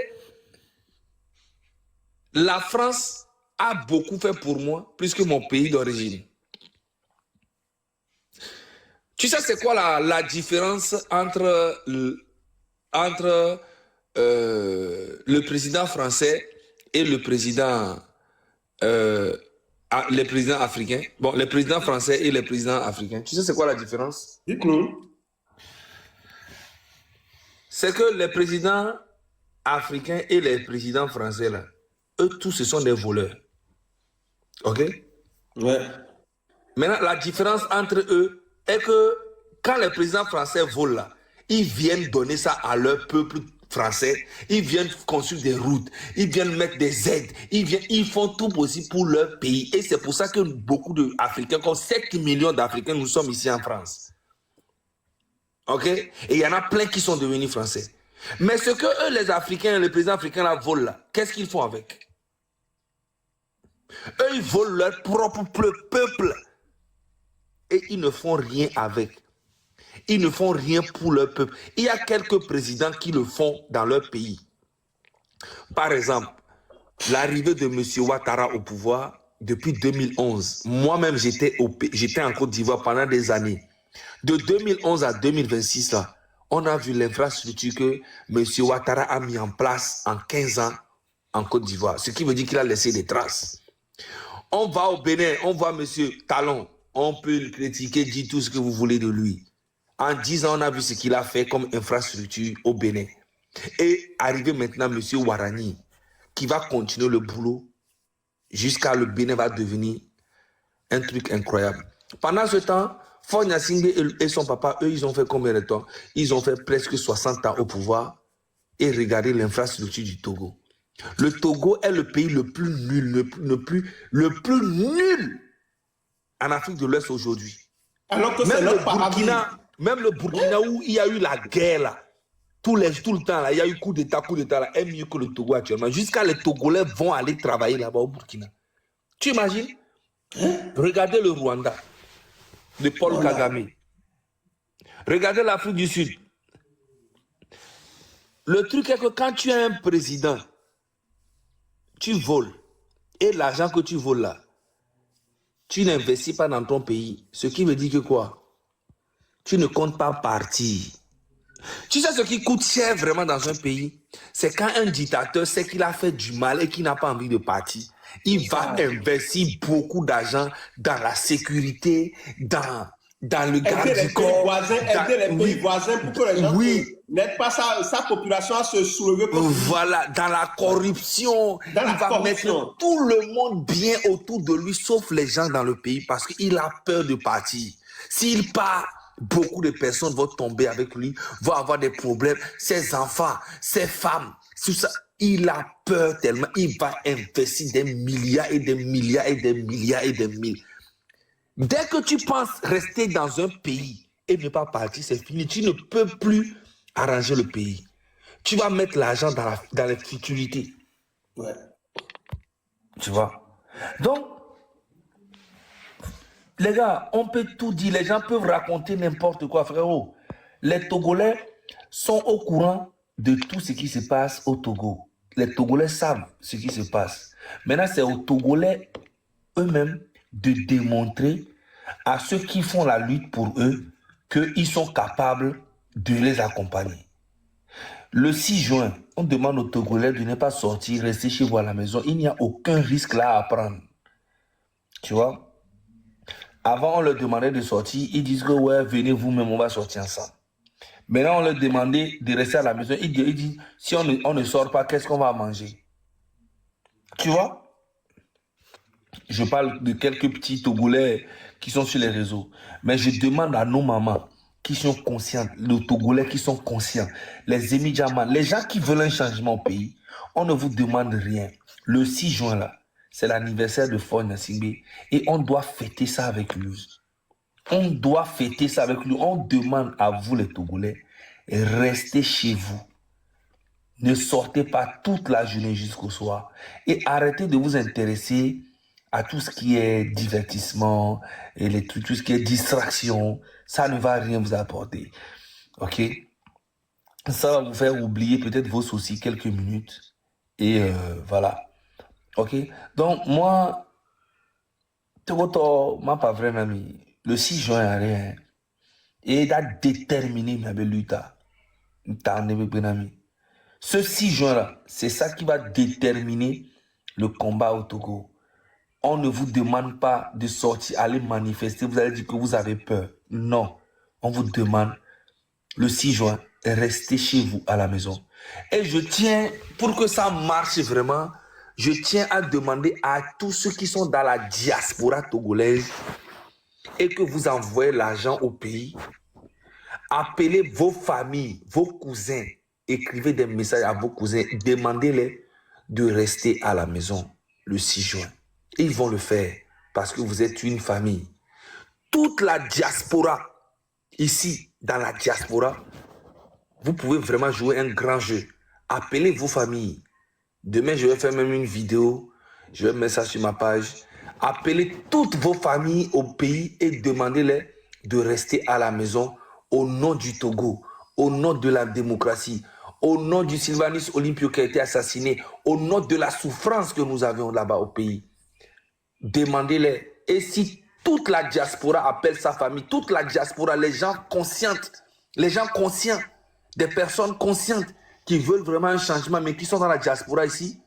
la France a beaucoup fait pour moi, plus que mon pays d'origine. Tu sais, c'est quoi la différence entre le président français et le président africain? Bon, les présidents français et les présidents africains. Tu sais, c'est quoi la différence? Dites-nous. C'est que les présidents africains et les présidents français, là, eux tous, ce sont des voleurs. OK? Ouais. Maintenant, la différence entre eux est que quand les présidents français volent là, ils viennent donner ça à leur peuple français, ils viennent construire des routes, ils viennent mettre des aides, ils font tout possible pour leur pays. Et c'est pour ça que beaucoup d'Africains, comme 7 millions d'Africains, nous sommes ici en France. OK? Et il y en a plein qui sont devenus français. Mais ce que eux, les Africains, les présidents africains là, volent là, qu'est-ce qu'ils font avec? Eux, ils volent leur propre peuple. Et ils ne font rien avec. Ils ne font rien pour leur peuple. Il y a quelques présidents qui le font dans leur pays. Par exemple, l'arrivée de M. Ouattara au pouvoir depuis 2011. Moi-même, j'étais en Côte d'Ivoire pendant des années. De 2011 à 2026, là, on a vu l'infrastructure que M. Ouattara a mis en place en 15 ans en Côte d'Ivoire. Ce qui veut dire qu'il a laissé des traces. On va au Bénin, on voit M. Talon. On peut le critiquer, dire tout ce que vous voulez de lui. En 10 ans, on a vu ce qu'il a fait comme infrastructure au Bénin. Et arrivé maintenant, M. Ouarani, qui va continuer le boulot jusqu'à le Bénin va devenir un truc incroyable. Pendant ce temps, Faure Gnassingbé et son papa, eux, ils ont fait combien de temps? Ils ont fait presque 60 ans au pouvoir. Et regardez l'infrastructure du Togo. Le Togo est le pays le plus nul, le plus nul en Afrique de l'Ouest aujourd'hui. Alors que c'est notre paradis. Même le Burkina où il y a eu la guerre là, tout le temps là, il y a eu coup d'état là, est mieux que le Togo actuellement. Jusqu'à les Togolais vont aller travailler là-bas au Burkina. Tu imagines? Regardez le Rwanda, de Paul Kagame. Regardez l'Afrique du Sud. Le truc est que quand tu es un président, tu voles. Et l'argent que tu voles là, tu n'investis pas dans ton pays. Ce qui veut dire que quoi? Tu ne comptes pas partir. Tu sais ce qui coûte cher vraiment dans un pays? C'est quand un dictateur sait qu'il a fait du mal et qu'il n'a pas envie de partir. Il va investir beaucoup d'argent dans la sécurité, dans le garde du corps. Aider les pays voisins pour que les gens n'aident pas sa population à se soulever. Voilà, dans la corruption. Il va mettre tout le monde bien autour de lui, sauf les gens dans le pays, parce qu'il a peur de partir. S'il part, beaucoup de personnes vont tomber avec lui, vont avoir des problèmes. Ses enfants, ses femmes, tout ça. Il a peur tellement, il va investir des milliards et des milliards et des milliards et des milliards. Dès que tu penses rester dans un pays et ne pas partir, c'est fini. Tu ne peux plus arranger le pays. Tu vas mettre l'argent dans les futurités. Ouais. Tu vois? Donc, Les gars, on peut tout dire. Les gens peuvent raconter n'importe quoi, frérot. Les Togolais sont au courant de tout ce qui se passe au Togo. Les Togolais savent ce qui se passe. Maintenant, c'est aux Togolais eux-mêmes de démontrer à ceux qui font la lutte pour eux qu'ils sont capables de les accompagner. Le 6 juin, on demande aux Togolais de ne pas sortir, rester chez vous à la maison. Il n'y a aucun risque là à prendre. Tu vois? Avant, on leur demandait de sortir. Ils disent que ouais, venez vous-même, on va sortir ensemble. Maintenant, on leur demandait de rester à la maison. Ils disent, si on ne sort pas, qu'est-ce qu'on va manger? Tu vois? Je parle de quelques petits Togolais qui sont sur les réseaux. Mais je demande à nos mamans qui sont conscientes, les Togolais qui sont conscients, les Émidjamans, les gens qui veulent un changement au pays, on ne vous demande rien. Le 6 juin, là, c'est l'anniversaire de Faure Gnassingbé et on doit fêter ça avec lui. On doit fêter ça avec lui. On demande à vous, les Togolais, restez chez vous. Ne sortez pas toute la journée jusqu'au soir et arrêtez de vous intéresser à tout ce qui est divertissement et les trucs, tout ce qui est distraction. Ça ne va rien vous apporter. OK? Ça va vous faire oublier peut-être vos soucis quelques minutes. Et voilà. OK? Donc, moi, Togoto, ma pas vrai, ami. Le 6 juin, rien. Et il a déterminé, ma belle luta. Ce 6 juin-là, c'est ça qui va déterminer le combat au Togo. On ne vous demande pas de sortir, aller manifester, vous allez dire que vous avez peur. Non, on vous demande, le 6 juin, restez chez vous à la maison. Et je tiens, pour que ça marche vraiment, je tiens à demander à tous ceux qui sont dans la diaspora togolaise et que vous envoyez l'argent au pays, appelez vos familles, vos cousins, écrivez des messages à vos cousins, demandez-les de rester à la maison le 6 juin. Et ils vont le faire parce que vous êtes une famille. Toute la diaspora, ici, dans la diaspora, vous pouvez vraiment jouer un grand jeu. Appelez vos familles. Demain, je vais faire même une vidéo. Je vais mettre ça sur ma page. Appelez toutes vos familles au pays et demandez-les de rester à la maison au nom du Togo, au nom de la démocratie, au nom du Sylvanus Olympio qui a été assassiné, au nom de la souffrance que nous avions là-bas au pays. Demandez-les. Et si toute la diaspora appelle sa famille, toute la diaspora, les gens conscients, des personnes conscientes qui veulent vraiment un changement, mais qui sont dans la diaspora ici,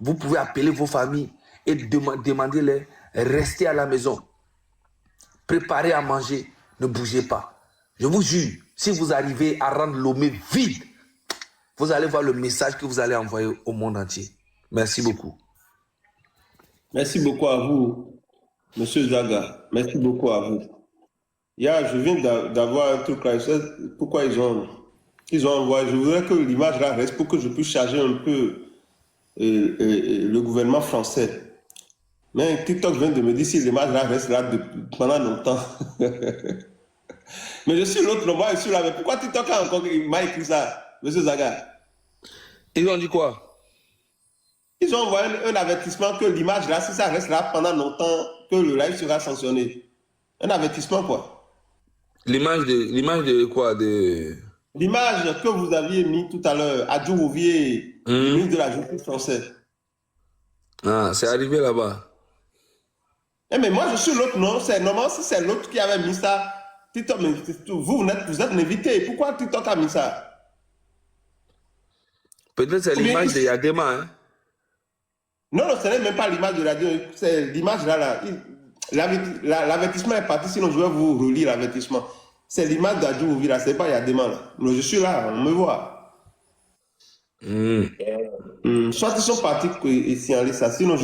vous pouvez appeler vos familles et demander-les, restez à la maison, préparez à manger, ne bougez pas. Je vous jure, si vous arrivez à rendre Lomé vide, vous allez voir le message que vous allez envoyer au monde entier. Merci beaucoup. Merci beaucoup à vous, Monsieur Zaga. Merci beaucoup à vous. Je viens d'avoir un truc là. Pourquoi ils ont envoyé. Je voudrais que l'image là reste pour que je puisse charger un peu le gouvernement français. Mais TikTok vient de me dire si l'image là reste là pendant longtemps. Mais je suis l'autre, moi je suis là. Mais pourquoi TikTok m'a écrit ça, Monsieur Zaga? Ils ont dit quoi? Ils ont envoyé un avertissement que l'image là, si ça reste là pendant longtemps, que le live sera sanctionné. Un avertissement quoi? L'image de quoi? L'image que vous aviez mis tout à l'heure, Adjou Rouvier, ministre de la Justice française. Ah, c'est arrivé là-bas. Mais moi je suis l'autre, non? C'est normal si c'est l'autre qui avait mis ça. TikTok, mais vous êtes invité. Pourquoi TikTok a mis ça? Peut-être c'est l'image de Yadema, hein? Non, ce n'est même pas l'image de radio, c'est l'image là. L'avertissement est parti, sinon je vais vous relire l'avertissement. C'est l'image d'Adjou Rouvier là, c'est pas Yadema là. Mais je suis là, on me voit. Soit ils sont partis et signaler ça, sinon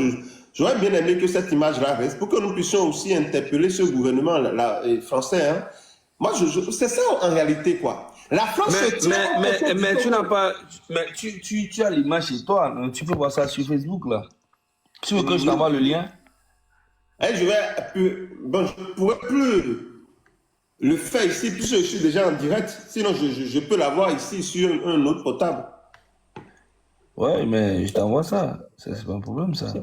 j'aurais bien aimé que cette image là reste pour que nous puissions aussi interpeller ce gouvernement là, français. Hein. Moi, c'est ça en réalité quoi. La France mais tu n'as pas. Mais tu as l'image chez toi. Tu peux voir ça sur Facebook là. Tu veux que je t'envoie le lien? Je ne pourrais plus le faire ici puisque je suis déjà en direct. Sinon, je peux l'avoir ici sur un autre portable. Ouais, mais je t'envoie ça. C'est pas un problème ça.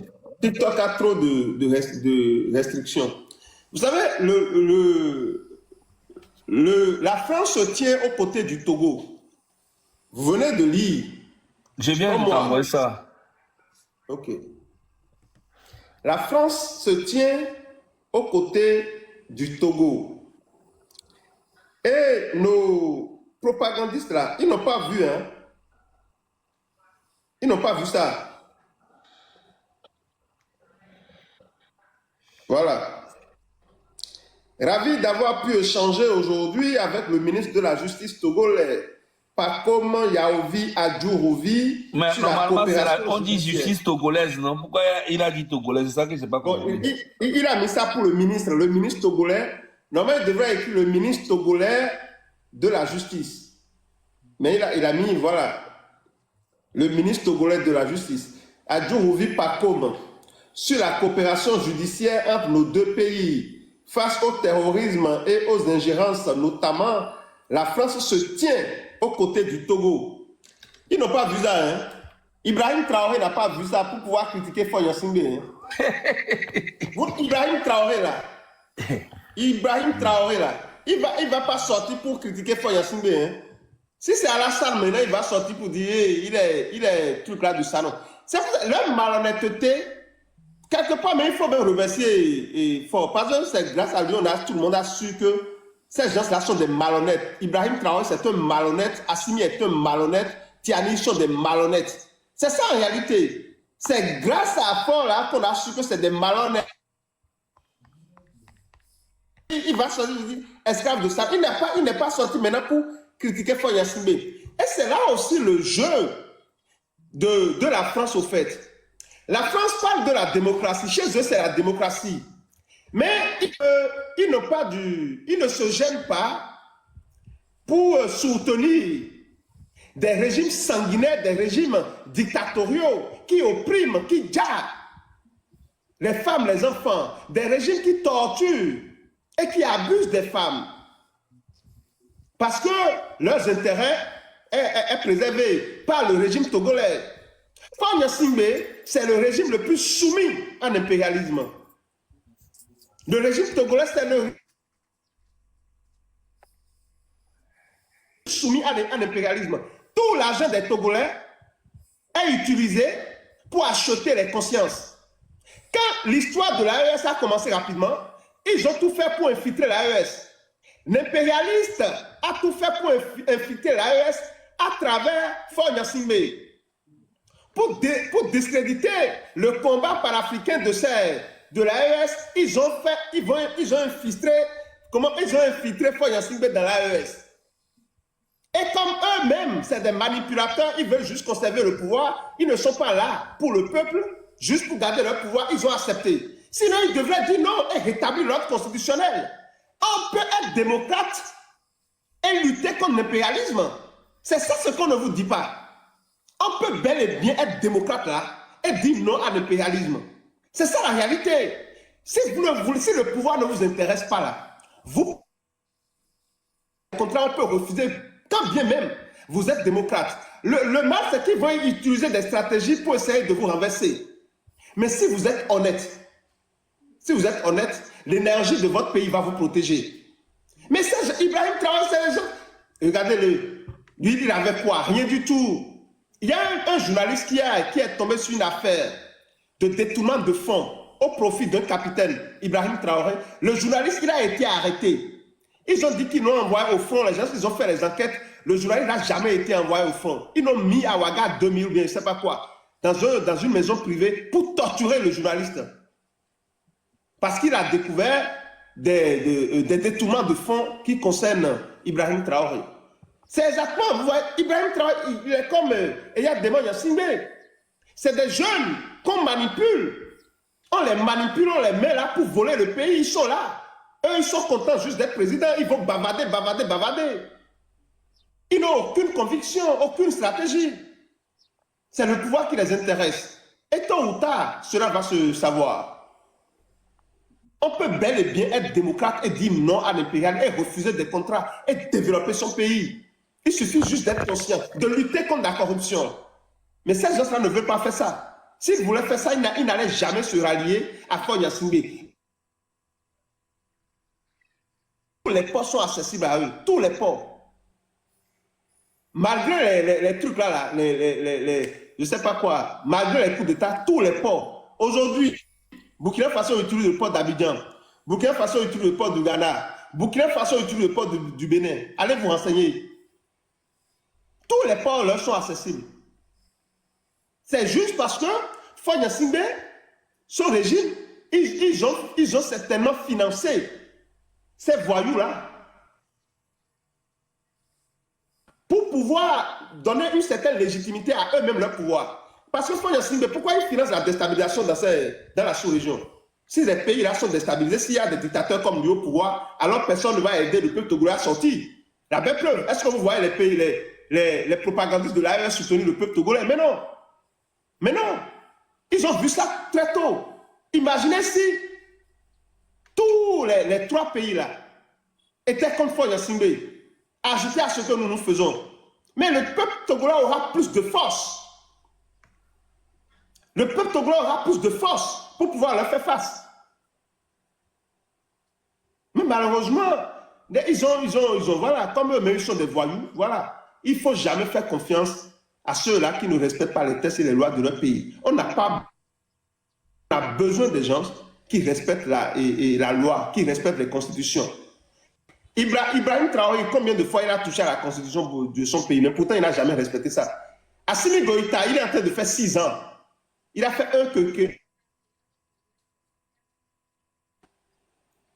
TikTok a trop de restrictions. Vous savez, la France se tient aux côtés du Togo. Vous venez de lire. Je viens Comme de moi. t'envoyer ça. Ok. La France se tient aux côtés du Togo. Et nos propagandistes là, ils n'ont pas vu, hein. Ils n'ont pas vu ça. Voilà. Ravi d'avoir pu échanger aujourd'hui avec le ministre de la Justice togolais, Pacome Yaovi Adjourouvi, Mais sur la normalement, coopération on dit judiciaire. justice togolaise, non? Pourquoi il a dit togolaise? C'est ça que je n'ai pas Bon, compris. il a mis ça pour le ministre togolais. Normalement, il devrait écrire le ministre togolais de la Justice. Mais il a mis, voilà, le ministre togolais de la Justice, Adjourouvi Pacome, sur la coopération judiciaire entre nos deux pays. Face au terrorisme et aux ingérences, notamment, la France se tient aux côtés du Togo. Ils n'ont pas vu ça, hein? Ibrahim Traoré n'a pas vu ça pour pouvoir critiquer Fonya Simbe. Hein? Ibrahim Traoré là, il va pas sortir pour critiquer Fonya Simbe. Hein? Si c'est Alassane maintenant, il va sortir pour dire il est truc là du salon. C'est leur malhonnêteté. Quelque part, mais il faut bien remercier fort. Parce que c'est grâce à lui, tout le monde a su que ces gens-là sont des malhonnêtes. Ibrahim Traoré, c'est un malhonnête. Assimi est un malhonnête. Tiani sont des malhonnêtes. C'est ça en réalité. C'est grâce à Fort là qu'on a su que c'est des malhonnêtes. Il va sortir, il dit, esclave de ça. Il n'est pas sorti maintenant pour critiquer Fort Yassimbe. Et c'est là aussi le jeu de la France au fait. La France parle de la démocratie. Chez eux, c'est la démocratie. Mais ils ne se gênent pas pour soutenir des régimes sanguinaires, des régimes dictatoriaux qui oppriment, qui gardent les femmes, les enfants, des régimes qui torturent et qui abusent des femmes. Parce que leurs intérêts est préservé par le régime togolais. Fonya Simbe, c'est le régime le plus soumis à l'impérialisme. Le régime togolais, c'est le soumis à l'impérialisme. Tout l'argent des Togolais est utilisé pour acheter les consciences. Quand l'histoire de l'AES a commencé rapidement, ils ont tout fait pour infiltrer l'AES. L'impérialiste a tout fait pour infiltrer l'AES à travers Fonya Simbe. Pour discréditer le combat panafricain de l'AES, ils ont infiltré Fonya Simbe dans l'AES. Et comme eux-mêmes, c'est des manipulateurs, ils veulent juste conserver le pouvoir, ils ne sont pas là pour le peuple, juste pour garder leur pouvoir, ils ont accepté. Sinon, ils devraient dire non et rétablir l'ordre constitutionnel. On peut être démocrate et lutter contre l'impérialisme. C'est ça ce qu'on ne vous dit pas. On peut bel et bien être démocrate là et dire non à l'impérialisme. C'est ça la réalité. Si le pouvoir ne vous intéresse pas là, vous, au contraire, on peut refuser, quand bien même vous êtes démocrate. Le mal, c'est qu'ils vont utiliser des stratégies pour essayer de vous renverser. Mais si vous êtes honnête, l'énergie de votre pays va vous protéger. Mais ça, Ibrahim Traoré, c'est les gens. Regardez-le. Lui, il avait quoi? Rien du tout. Il y a un journaliste qui est tombé sur une affaire de détournement de fonds au profit d'un capitaine, Ibrahim Traoré. Le journaliste, il a été arrêté. Ils ont dit qu'ils l'ont envoyé au front. Les gens, ils ont fait les enquêtes. Le journaliste n'a jamais été envoyé au front. Ils l'ont mis à Ouaga 2000 ou bien je ne sais pas quoi, dans une maison privée pour torturer le journaliste. Parce qu'il a découvert des détournements de fonds qui concernent Ibrahim Traoré. C'est exactement, vous voyez, Ibrahim Traoré, il est comme Eyad Demon Yassimbe. C'est des jeunes qu'on manipule. On les manipule, on les met là pour voler le pays. Ils sont là. Eux, ils sont contents juste d'être présidents. Ils vont bavader. Ils n'ont aucune conviction, aucune stratégie. C'est le pouvoir qui les intéresse. Et tôt ou tard, cela va se savoir. On peut bel et bien être démocrate et dire non à l'impérial et refuser des contrats et développer son pays. Il suffit juste d'être conscient, de lutter contre la corruption. Mais ces gens-là ne veulent pas faire ça. S'ils voulaient faire ça, ils n'allaient jamais se rallier à Fonya Simbe. les ports sont accessibles à eux. Tous les ports. Malgré les trucs là, je ne sais pas quoi, malgré les coups d'État, tous les ports. Aujourd'hui, Burkina Faso utilise le port d'Abidjan. Burkina Faso utilise le port du Ghana. Burkina Faso utilise le port du Bénin. Allez vous renseigner. Tous les ports leur sont accessibles. C'est juste parce que Fagne Singbe, son régime, ils ont certainement financé ces voyous-là pour pouvoir donner une certaine légitimité à eux-mêmes leur pouvoir. Parce que Fagne Singbe, pourquoi ils financent la déstabilisation dans la sous-région? Si les pays-là sont déstabilisés, s'il y a des dictateurs comme lui au pouvoir, alors personne ne va aider le peuple togolais à sortir. La belle preuve, est-ce que vous voyez les pays, les propagandistes de l'AES soutenir le peuple togolais? Mais non. Mais non. Ils ont vu ça très tôt. Imaginez si tous les trois pays-là étaient contre Fagne Singbe, ajoutés à ce que nous faisons. Mais le peuple togolais aura plus de force. Le peuple togolais aura plus de force pour pouvoir leur faire face. Mais malheureusement, ils ont voilà, comme eux-mêmes, ils sont des voyous, voilà. Il ne faut jamais faire confiance à ceux-là qui ne respectent pas les textes et les lois de leur pays. On a besoin des gens qui respectent la loi, qui respectent les constitutions. Ibrahim Traoré, combien de fois il a touché à la constitution de son pays, mais pourtant il n'a jamais respecté ça. Assimi Goïta, il est en train de faire 6 ans. Il a fait un que.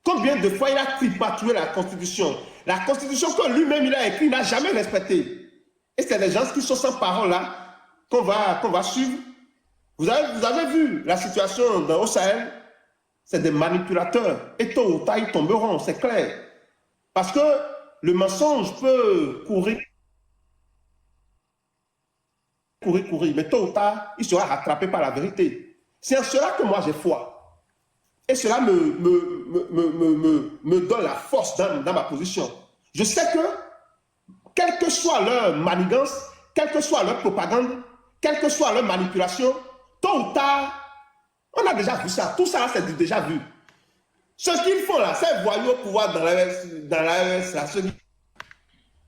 Combien de fois il a tripatoué la constitution? La constitution que lui-même il a écrite, il n'a jamais respectée. Et c'est les gens qui sont sans parole là qu'on va suivre. Vous avez vu la situation au Sahel? C'est des manipulateurs. Et tôt ou tard, ils tomberont, c'est clair. Parce que le mensonge peut courir, mais tôt ou tard, il sera rattrapé par la vérité. C'est en cela que moi j'ai foi. Et cela me donne la force dans ma position. Je sais que, quelle que soit leur manigance, quelle que soit leur propagande, quelle que soit leur manipulation, tôt ou tard, on a déjà vu ça. Tout ça, c'est déjà vu. Ce qu'ils font là, ces voyous au pouvoir dans l'AES,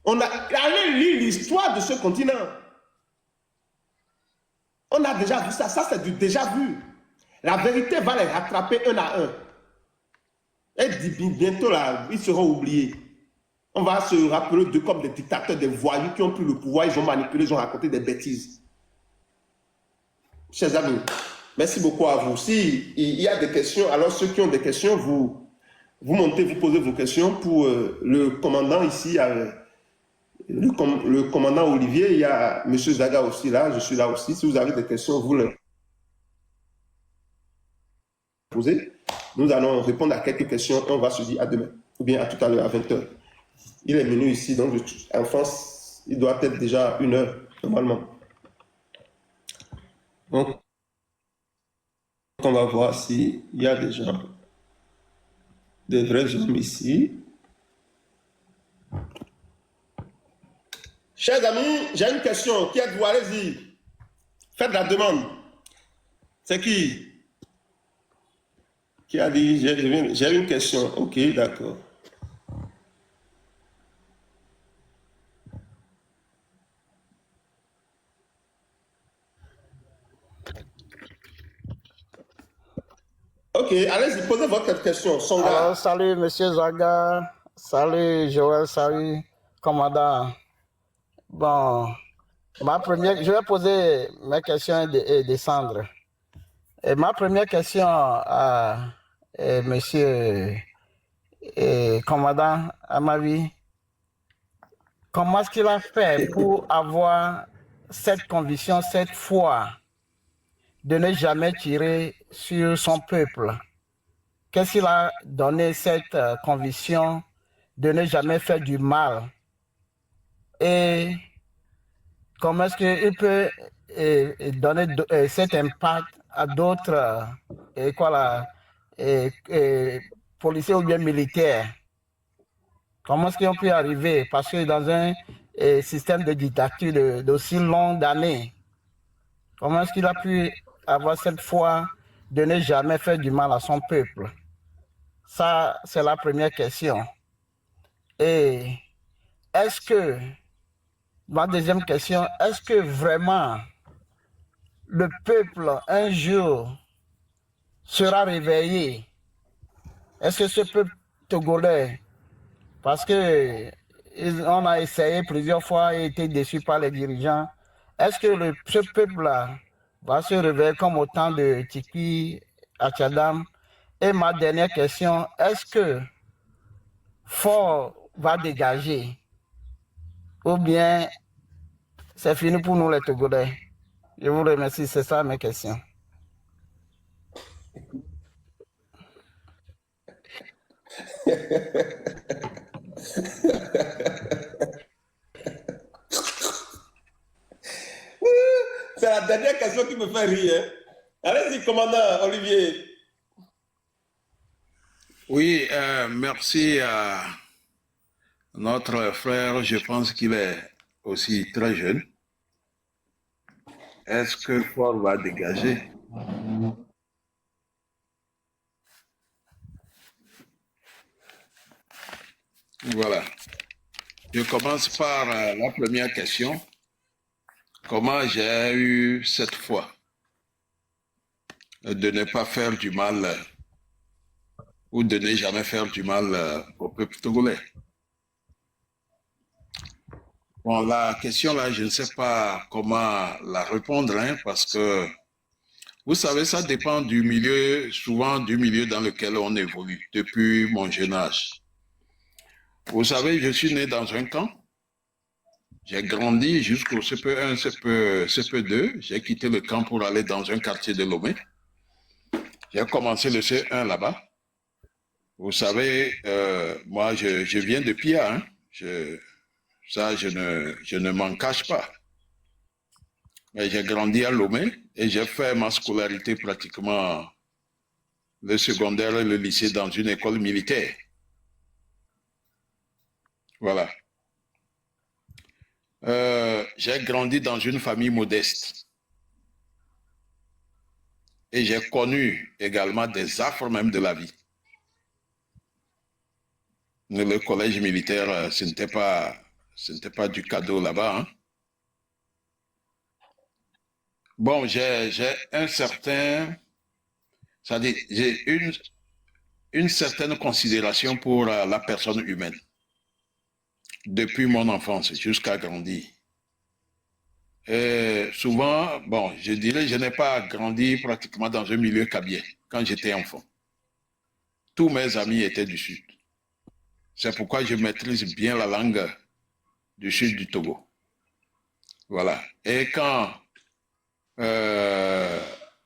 on a allé lire l'histoire de ce continent. On a déjà vu ça. Ça, c'est du déjà vu. La vérité va les rattraper un à un. Et bientôt, là, ils seront oubliés. On va se rappeler d'eux comme des dictateurs, des voyous qui ont pris le pouvoir, ils ont manipulé, ils ont raconté des bêtises. Chers amis, merci beaucoup à vous. S'il y a des questions, alors ceux qui ont des questions, vous montez, vous posez vos questions pour le commandant ici, le commandant Olivier, il y a M. Zaga aussi là, je suis là aussi. Si vous avez des questions, vous les posez. Nous allons répondre à quelques questions et on va se dire à demain, ou bien à tout à l'heure à 20h. Il est venu ici, donc en France, il doit être déjà 1h normalement. Donc, on va voir s'il y a des gens, des vrais hommes ici. Chers amis, j'ai une question. Qui êtes-vous? Allez-y. Faites la demande. C'est qui? Qui a dit? J'ai une question. Ok, d'accord. Ok, allez-y, posez votre question. Alors, salut, Monsieur Zaga. Salut, Joël. Salut, commandant. Bon, je vais poser mes questions et descendre. Et ma première question à Monsieur commandant Amavi, comment est-ce qu'il a fait pour avoir cette conviction, cette foi de ne jamais tirer sur son peuple? Qu'est-ce qu'il a donné cette conviction de ne jamais faire du mal? Et comment est-ce qu'il peut donner cet impact à d'autres policiers ou bien militaires? Comment est-ce qu'ils ont pu arriver? Parce que dans un système de dictature d'aussi longues années, comment est-ce qu'il a pu avoir cette foi de ne jamais faire du mal à son peuple? Ça, c'est la première question. Et est-ce que, ma deuxième question, est-ce que vraiment le peuple un jour sera réveillé? Est-ce que ce peuple togolais, parce que on a essayé plusieurs fois et été déçu par les dirigeants, est-ce que ce peuple-là va se réveiller comme au temps de Tiki Achadam? Et ma dernière question, est-ce que Ford va dégager ou bien c'est fini pour nous les Togolais? Je vous remercie, c'est ça mes questions. C'est la dernière question qui me fait rire. Hein. Allez-y, commandant Olivier. Oui, merci à notre frère. Je pense qu'il est aussi très jeune. Est-ce que Ford va dégager? Voilà. Je commence par la première question. Comment j'ai eu cette foi de ne pas faire du mal ou de ne jamais faire du mal au peuple togolais? Bon, la question là, je ne sais pas comment la répondre, hein, parce que vous savez, ça dépend du milieu, souvent du milieu dans lequel on évolue depuis mon jeune âge. Vous savez, je suis né dans un camp. J'ai grandi jusqu'au CP1, CP2. J'ai quitté le camp pour aller dans un quartier de Lomé. J'ai commencé le C1 là-bas. Vous savez, moi, je viens de Pia. Hein. Je ne m'en cache pas. Mais j'ai grandi à Lomé et j'ai fait ma scolarité pratiquement le secondaire et le lycée dans une école militaire. Voilà. J'ai grandi dans une famille modeste. Et j'ai connu également des affres même de la vie. Le collège militaire, ce n'était pas du cadeau là-bas. Hein. Bon, j'ai un certain, c'est-à-dire j'ai une certaine considération pour la personne humaine depuis mon enfance jusqu'à grandir. Et souvent, bon, je dirais, je n'ai pas grandi pratiquement dans un milieu kabien quand j'étais enfant. Tous mes amis étaient du Sud. C'est pourquoi je maîtrise bien la langue du Sud du Togo. Voilà. Et quand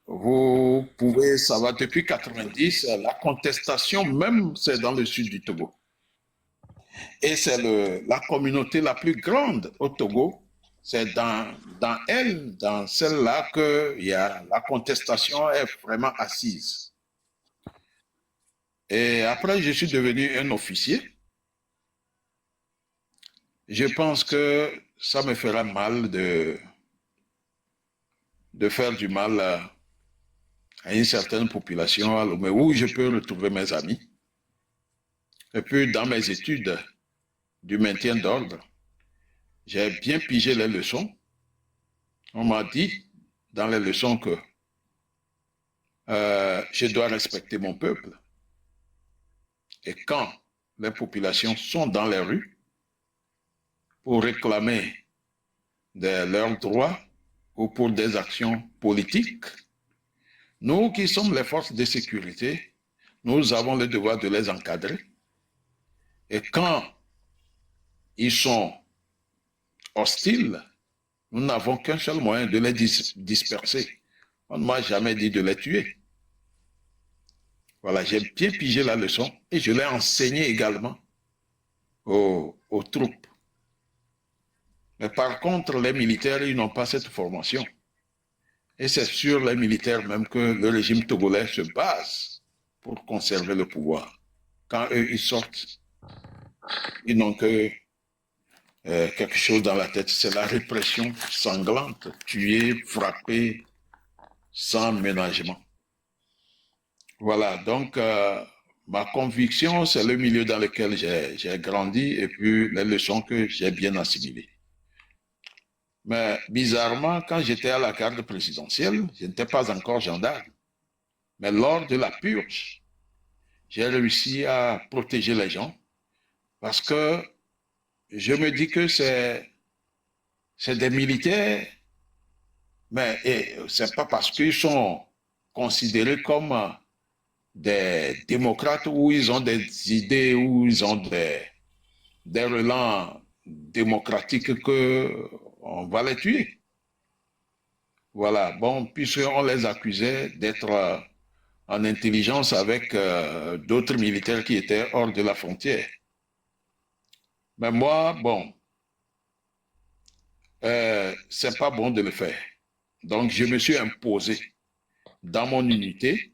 vous pouvez savoir, depuis 90, la contestation même, c'est dans le Sud du Togo. Et c'est la communauté la plus grande au Togo. C'est dans elle, dans celle-là, que la contestation est vraiment assise. Et après, je suis devenu un officier. Je pense que ça me fera mal de faire du mal à une certaine population, mais où je peux retrouver mes amis. Et puis, dans mes études du maintien d'ordre, j'ai bien pigé les leçons. On m'a dit dans les leçons que je dois respecter mon peuple. Et quand les populations sont dans les rues pour réclamer leurs droits ou pour des actions politiques, nous qui sommes les forces de sécurité, nous avons le devoir de les encadrer. Et quand ils sont hostiles, nous n'avons qu'un seul moyen de les disperser. On ne m'a jamais dit de les tuer. Voilà, j'ai bien pigé la leçon et je l'ai enseigné également aux troupes. Mais par contre, les militaires, ils n'ont pas cette formation. Et c'est sur les militaires même que le régime togolais se base pour conserver le pouvoir. Quand eux, ils sortent, ils n'ont que quelque chose dans la tête, c'est la répression sanglante, tuer, frapper, sans ménagement. Voilà, donc ma conviction, c'est le milieu dans lequel j'ai grandi et puis les leçons que j'ai bien assimilées. Mais bizarrement, quand j'étais à la garde présidentielle, je n'étais pas encore gendarme. Mais lors de la purge, j'ai réussi à protéger les gens parce que je me dis que c'est des militaires, mais c'est pas parce qu'ils sont considérés comme des démocrates où ils ont des idées, où ils ont des relents démocratiques qu'on va les tuer. Voilà, bon, puisqu'on les accusait d'être en intelligence avec d'autres militaires qui étaient hors de la frontière. Mais moi, bon, c'est pas bon de le faire. Donc, je me suis imposé dans mon unité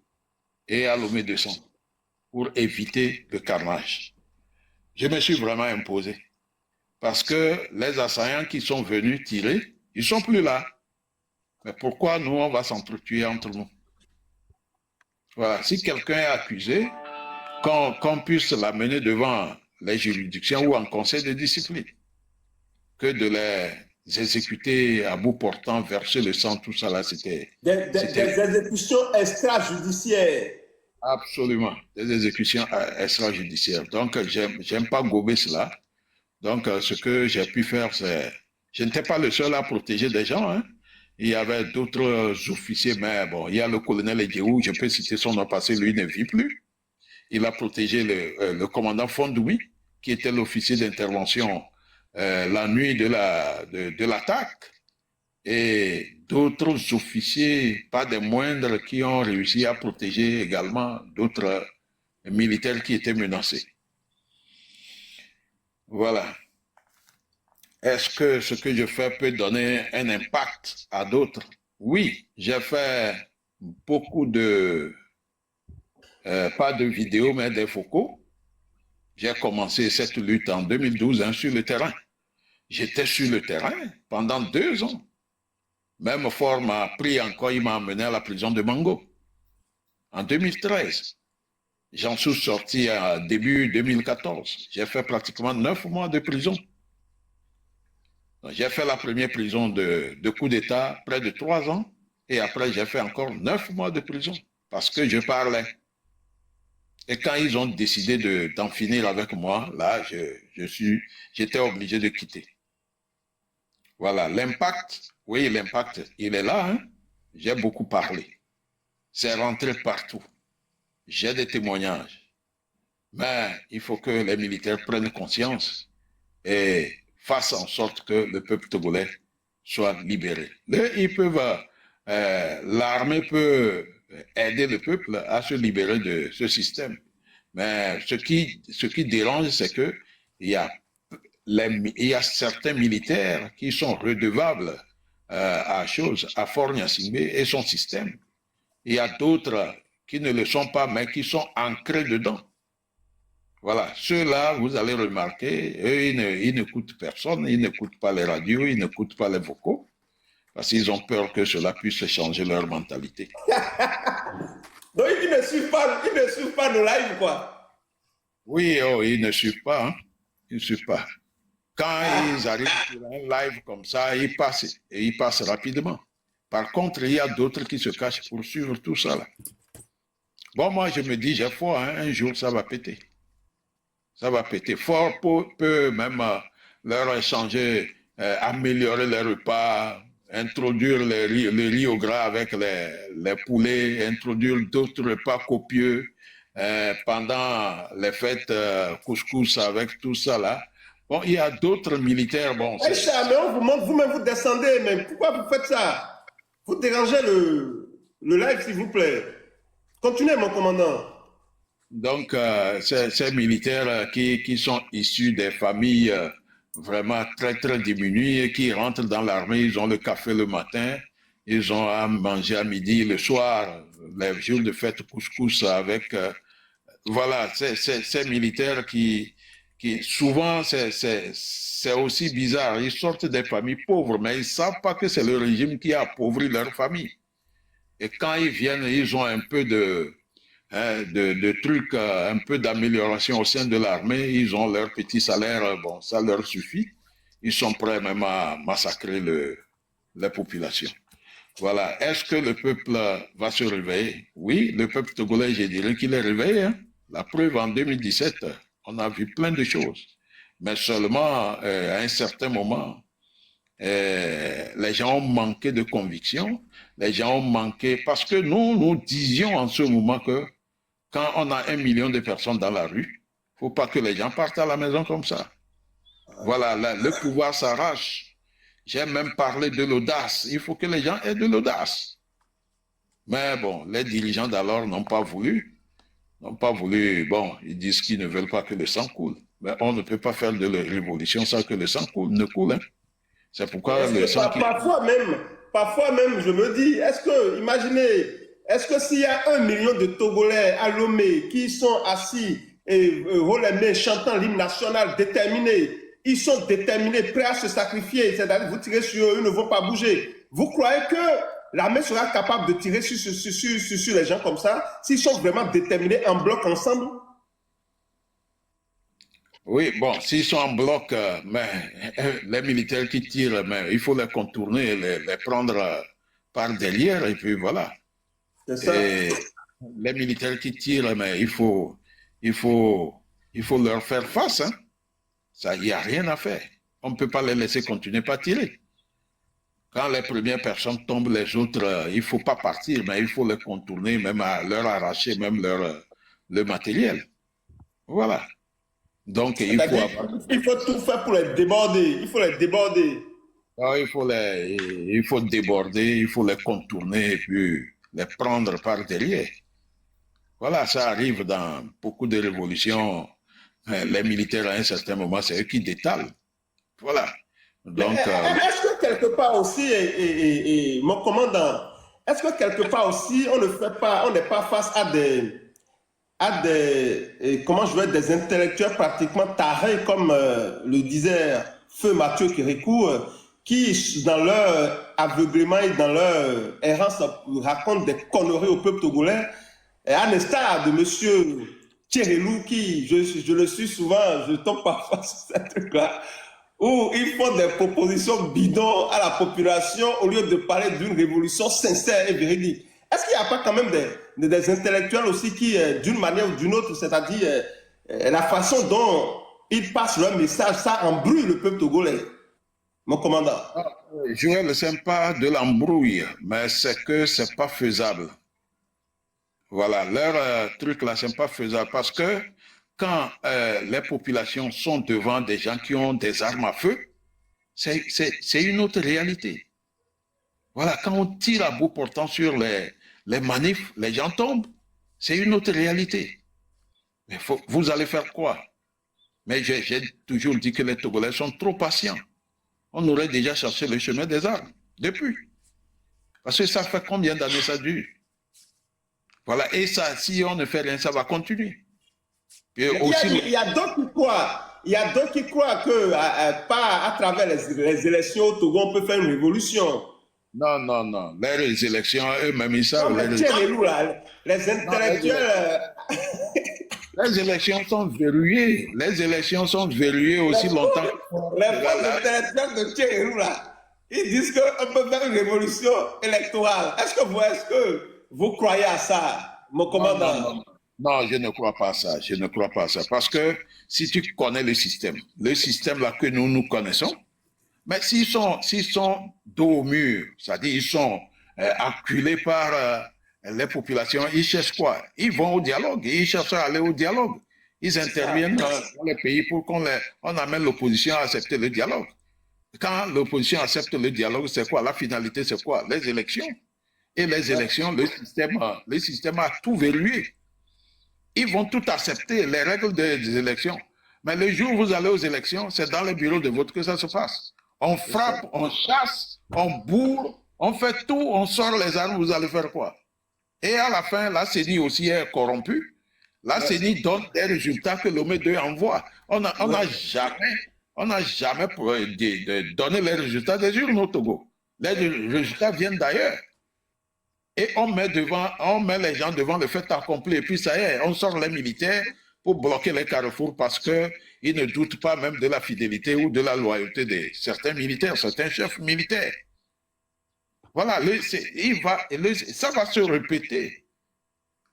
et à Lomé 200 pour éviter le carnage. Je me suis vraiment imposé parce que les assaillants qui sont venus tirer, ils sont plus là. Mais pourquoi nous, on va s'entretuer entre nous? Voilà, si quelqu'un est accusé, qu'on puisse l'amener devant les juridictions ou en conseil de discipline, que de les exécuter à bout portant, verser le sang, tout ça là, c'était... Des exécutions extrajudiciaires. Absolument, des exécutions extrajudiciaires. Donc, j'aime pas gober cela. Donc, ce que j'ai pu faire, c'est... Je n'étais pas le seul à protéger des gens, hein. Il y avait d'autres officiers, mais bon, il y a le colonel Edjeou, je peux citer son nom parce que lui ne vit plus. Il a protégé le commandant Fondoui, qui était l'officier d'intervention la nuit de l'attaque. Et d'autres officiers, pas des moindres, qui ont réussi à protéger également d'autres militaires qui étaient menacés. Voilà. Est-ce que ce que je fais peut donner un impact à d'autres? Oui, j'ai fait beaucoup pas de vidéos, mais des vocaux. J'ai commencé cette lutte en 2012 hein, sur le terrain. J'étais sur le terrain pendant 2 ans. Même Fort m'a pris encore, il m'a emmené à la prison de Mango. En 2013, j'en suis sorti à début 2014. J'ai fait pratiquement 9 mois de prison. J'ai fait la première prison de coup d'État, près de 3 ans, et après j'ai fait encore 9 mois de prison, parce que je parlais. Et quand ils ont décidé d'en finir avec moi, là, j'étais obligé de quitter. Voilà, l'impact, oui, l'impact, il est là, hein? J'ai beaucoup parlé. C'est rentré partout. J'ai des témoignages. Mais il faut que les militaires prennent conscience et fassent en sorte que le peuple togolais soit libéré. L'armée peut aider le peuple à se libérer de ce système. Mais ce qui dérange, c'est que il y a certains militaires qui sont redevables à Fort Gnassingbé et son système. Il y a d'autres qui ne le sont pas, mais qui sont ancrés dedans. Voilà, ceux-là, vous allez remarquer, eux, ils n'écoutent personne, ils n'écoutent pas les radios, ils n'écoutent pas les vocaux, parce qu'ils ont peur que cela puisse changer leur mentalité. Donc, ils ne suivent pas le live, quoi. Oui, oh, ils ne suivent pas, hein. Ils ne suivent pas. Quand ils arrivent sur un live comme ça, ils passent, et ils passent rapidement. Par contre, il y a d'autres qui se cachent pour suivre tout ça, là. Bon, moi, je me dis, j'ai foi, hein, un jour, ça va péter. Ça va péter. Fort peut même leur échanger, améliorer les repas, introduire le riz au gras avec les poulets, introduire d'autres repas copieux pendant les fêtes couscous avec tout ça là. Bon, il y a d'autres militaires. Bon, mais on vous montre, vous-même vous descendez, mais pourquoi vous faites ça? Vous dérangez le live, s'il vous plaît. Continuez, mon commandant. Donc, ces militaires qui sont issus des familles vraiment très, très diminuées, qui rentrent dans l'armée, ils ont le café le matin, ils ont à manger à midi, le soir, les jours de fête couscous avec... voilà, ces militaires qui souvent, c'est aussi bizarre, ils sortent des familles pauvres, mais ils ne savent pas que c'est le régime qui a appauvri leur famille. Et quand ils viennent, ils ont un peu hein, de trucs, un peu d'amélioration au sein de l'armée. Ils ont leur petit salaire, bon, ça leur suffit. Ils sont prêts même à massacrer la population. Voilà. Est-ce que le peuple va se réveiller? Oui, le peuple togolais, je dirais qu'il est réveillé. Hein. La preuve, en 2017, on a vu plein de choses. Mais seulement, à un certain moment, les gens ont manqué de conviction. Les gens ont manqué... Parce que nous disions en ce moment que quand on a 1 million de personnes dans la rue, il ne faut pas que les gens partent à la maison comme ça. Voilà, le pouvoir s'arrache. J'ai même parlé de l'audace. Il faut que les gens aient de l'audace. Mais bon, les dirigeants d'alors n'ont pas voulu. Bon, ils disent qu'ils ne veulent pas que le sang coule. Mais on ne peut pas faire de la révolution sans que le sang ne coule. Hein. C'est pourquoi le sang... Parfois même, je me dis, imaginez, est-ce que s'il y a 1 million de Togolais à Lomé qui sont assis et relémés, chantant l'hymne national, déterminés, ils sont déterminés, prêts à se sacrifier, c'est-à-dire vous tirez sur eux, ils ne vont pas bouger. Vous croyez que l'armée sera capable de tirer sur les gens comme ça, s'ils sont vraiment déterminés en bloc ensemble? Oui, bon, s'ils sont en bloc, mais les militaires qui tirent, mais il faut les contourner, les prendre par derrière, et puis voilà. C'est ça. Et les militaires qui tirent, mais il faut leur faire face. Hein. Ça, il n'y a rien à faire. On ne peut pas les laisser continuer à tirer. Quand les premières personnes tombent, les autres, il ne faut pas partir, mais il faut les contourner, même à leur arracher même le matériel. Voilà. Donc, il faut tout faire pour les déborder. Il faut les déborder. Ah, il faut déborder, il faut les contourner et puis les prendre par derrière. Voilà, ça arrive dans beaucoup de révolutions. Les militaires, à un certain moment, c'est eux qui détalent. Voilà. Donc, est-ce que quelque part aussi, mon commandant, est-ce que quelque part aussi, on n'est pas face à des intellectuels pratiquement tarés, comme le disait Feu Mathieu Kérékou, qui, dans leur aveuglement et dans leur errance, racontent des conneries au peuple togolais, et à l'instar de M. Tchérélou, qui, je le suis souvent, je tombe parfois sur cette truc-là, où ils font des propositions bidons à la population au lieu de parler d'une révolution sincère et véridique. Est-ce qu'il n'y a pas quand même des intellectuels aussi qui, d'une manière ou d'une autre, c'est-à-dire la façon dont ils passent leur message, ça embrouille le peuple togolais, mon commandant? Joël, ce n'est pas de l'embrouille, mais c'est que ce n'est pas faisable. Voilà, leur truc là, ce n'est pas faisable parce que quand les populations sont devant des gens qui ont des armes à feu, c'est une autre réalité. Voilà, quand on tire à bout portant sur les manifs, les gens tombent. C'est une autre réalité. Mais vous allez faire quoi? Mais j'ai toujours dit que les Togolais sont trop patients. On aurait déjà cherché le chemin des armes, depuis. Parce que ça fait combien d'années ça dure? Voilà, et ça, si on ne fait rien, ça va continuer. Et il y a d'autres qui croient. Il y a d'autres qui croient que pas à travers les élections au Togo, on peut faire une révolution. Non. Les élections, eux-mêmes, ils savent. Les intellectuels. Les élections sont verrouillées. Les élections sont verrouillées aussi longtemps. Les intellectuels de Tchérélou, là, ils disent qu'on peut faire une révolution électorale. Est-ce que vous croyez à ça, mon commandant? Non, je ne crois pas à ça. Je ne crois pas à ça. Parce que si tu connais le système là que nous connaissons, mais s'ils sont dos au mur, c'est-à-dire ils sont acculés par les populations, ils cherchent quoi? Ils vont au dialogue, ils cherchent à aller au dialogue. Ils interviennent dans les pays pour qu'on amène l'opposition à accepter le dialogue. Quand l'opposition accepte le dialogue, c'est quoi? La finalité, c'est quoi? Les élections. Et les élections, le système a tout verrouillé. Ils vont tout accepter, les règles des élections. Mais le jour où vous allez aux élections, c'est dans les bureaux de vote que ça se passe. On frappe, on chasse, on bourre, on fait tout, on sort les armes, vous allez faire quoi? Et à la fin, la CENI aussi est corrompue. La CENI donne des résultats que l'OME 2 envoie. On n'a jamais donné les résultats des urnes au Togo. Les résultats viennent d'ailleurs. et on met les gens devant le fait accompli. Et puis ça y est, on sort les militaires pour bloquer les carrefours parce qu'ils ne doutent pas même de la fidélité ou de la loyauté de certains militaires, certains chefs militaires. Voilà, ça va se répéter.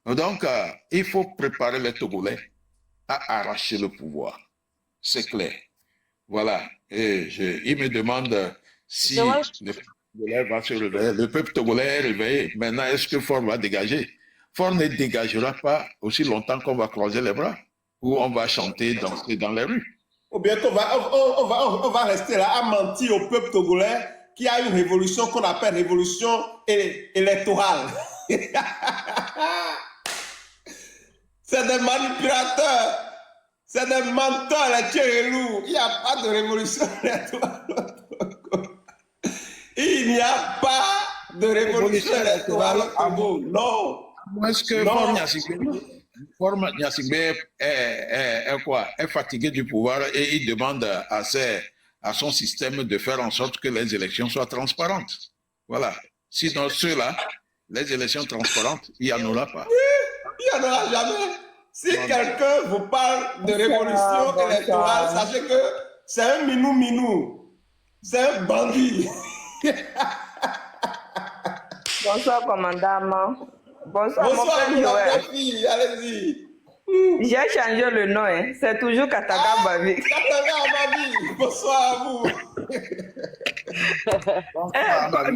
Donc, il faut préparer les Togolais à arracher le pouvoir. C'est clair. Voilà. Et il me demande si le peuple togolais va se réveiller. Le peuple togolais est réveillé. Maintenant, est-ce que Ford va dégager? Ford ne dégagera pas aussi longtemps qu'on va croiser les bras ou on va chanter, danser dans les rues. Ou bien on va rester là à mentir au peuple togolais qui a une révolution qu'on appelle révolution électorale. C'est des manipulateurs, c'est des menteurs, les Tchérélous. Il n'y a pas de révolution électorale. Il n'y a pas de révolution électorale au Congo. Non. Est-ce que Ford Gnassingbé est fatigué du pouvoir et il demande à son système de faire en sorte que les élections soient transparentes? Voilà. Sinon, ceux-là, les élections transparentes, il n'y en aura pas. Il n'y en aura jamais. Si quelqu'un vous parle de révolution électorale, sachez que c'est un minou-minou. C'est un bandit. Bonsoir, commandant. Bonsoir, Bonsoir, mon frère Joël. fille. Allez-y. J'ai changé le nom, hein. C'est toujours Kataga Bavi. Kataga Bavi. Bonsoir à vous.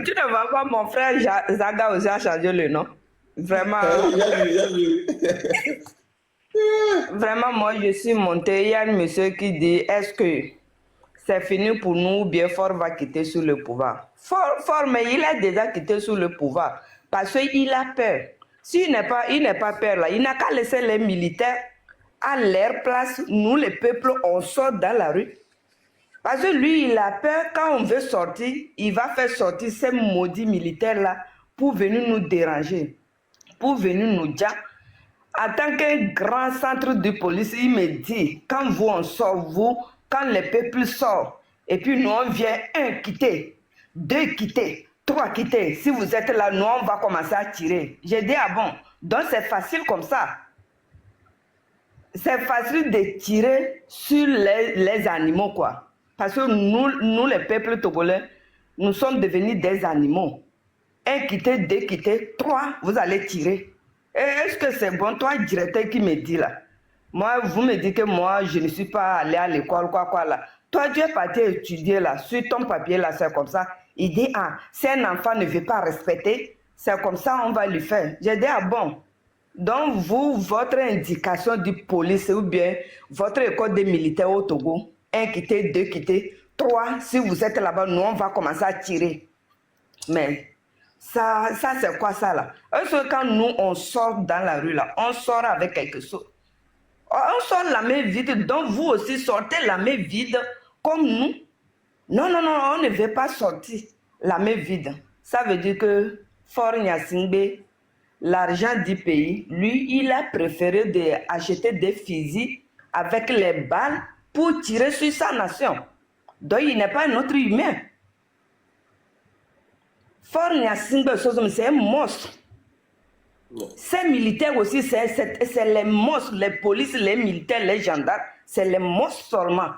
Tu ne vois pas, mon frère Zaga aussi a changé le nom. Vraiment. Vraiment, moi, je suis monté. Il y a un monsieur qui dit, est-ce que c'est fini pour nous ou bien Ford va quitter sur le pouvoir? Ford, mais il a déjà quitté sur le pouvoir parce qu'il a peur. S'il n'est pas peur là, il n'a qu'à laisser les militaires à leur place. Nous, les peuples, on sort dans la rue. Parce que lui, il a peur. Quand on veut sortir, il va faire sortir ces maudits militaires-là pour venir nous déranger, pour venir nous dire. En tant qu'un grand centre de police, il me dit, quand vous, on sort, vous, quand les peuples sortent, et puis nous, on vient, 1, quitter, 2, quitter, 3, quitter. Si vous êtes là, nous, on va commencer à tirer. J'ai dit, ah bon, donc c'est facile comme ça. C'est facile de tirer sur les animaux, quoi. Parce que nous, les peuples togolais, nous sommes devenus des animaux. 1, quitter, 2, quitter, 3, vous allez tirer. Est-ce que c'est bon, toi, directeur qui me dit là? Moi, vous me dites que moi, je ne suis pas allé à l'école, quoi là. Toi, tu es parti étudier là, sur ton papier là, c'est comme ça. Il dit, ah, si un enfant ne veut pas respecter, c'est comme ça, on va lui faire. J'ai dit, ah bon. Donc, vous, votre indication de police ou bien votre école des militaires au Togo, 1 quitter, 2 quitter, 3, si vous êtes là-bas, nous, on va commencer à tirer. Mais ça c'est quoi ça là? Est-ce que quand nous, on sort dans la rue là, on sort avec quelque chose? On sort la main vide, donc vous aussi sortez la main vide comme nous. Non, on ne veut pas sortir la main vide. Ça veut dire que Ford Gnassingbé, l'argent du pays, lui, il a préféré acheter des fusils avec les balles pour tirer sur sa nation. Donc il n'est pas un autre humain. Ford Gnassingbé, c'est un monstre. Ces militaires aussi, c'est les monstres, les polices, les militaires, les gendarmes, c'est les monstres seulement.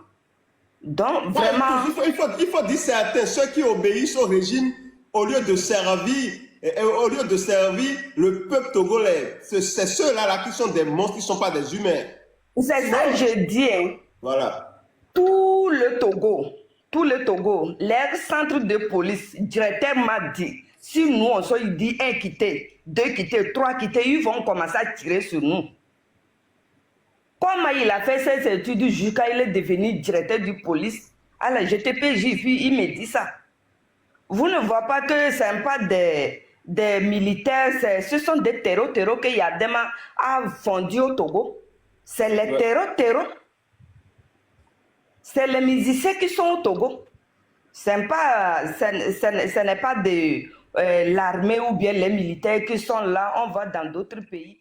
Donc, vraiment... Il faut dire certains, ceux qui obéissent au régime, au lieu de servir le peuple togolais, c'est ceux-là qui sont des monstres, qui ne sont pas des humains. C'est ça que je dis. Hein. Voilà. Tout le Togo, leur centre de police, directeur m'a dit, si nous on sort, il dit 1 quitter, 2 quitter, 3 quitter, ils vont commencer à tirer sur nous. Comment il a fait ses études jusqu'à il est devenu directeur de police à la GTPJ, il me dit ça. Vous ne voyez pas que ce n'est pas des militaires, ce sont des terreaux que Yadema a fondus au Togo. C'est les terreaux. C'est les musiciens qui sont au Togo. Ce n'est pas l'armée ou bien les militaires qui sont là. On va dans d'autres pays.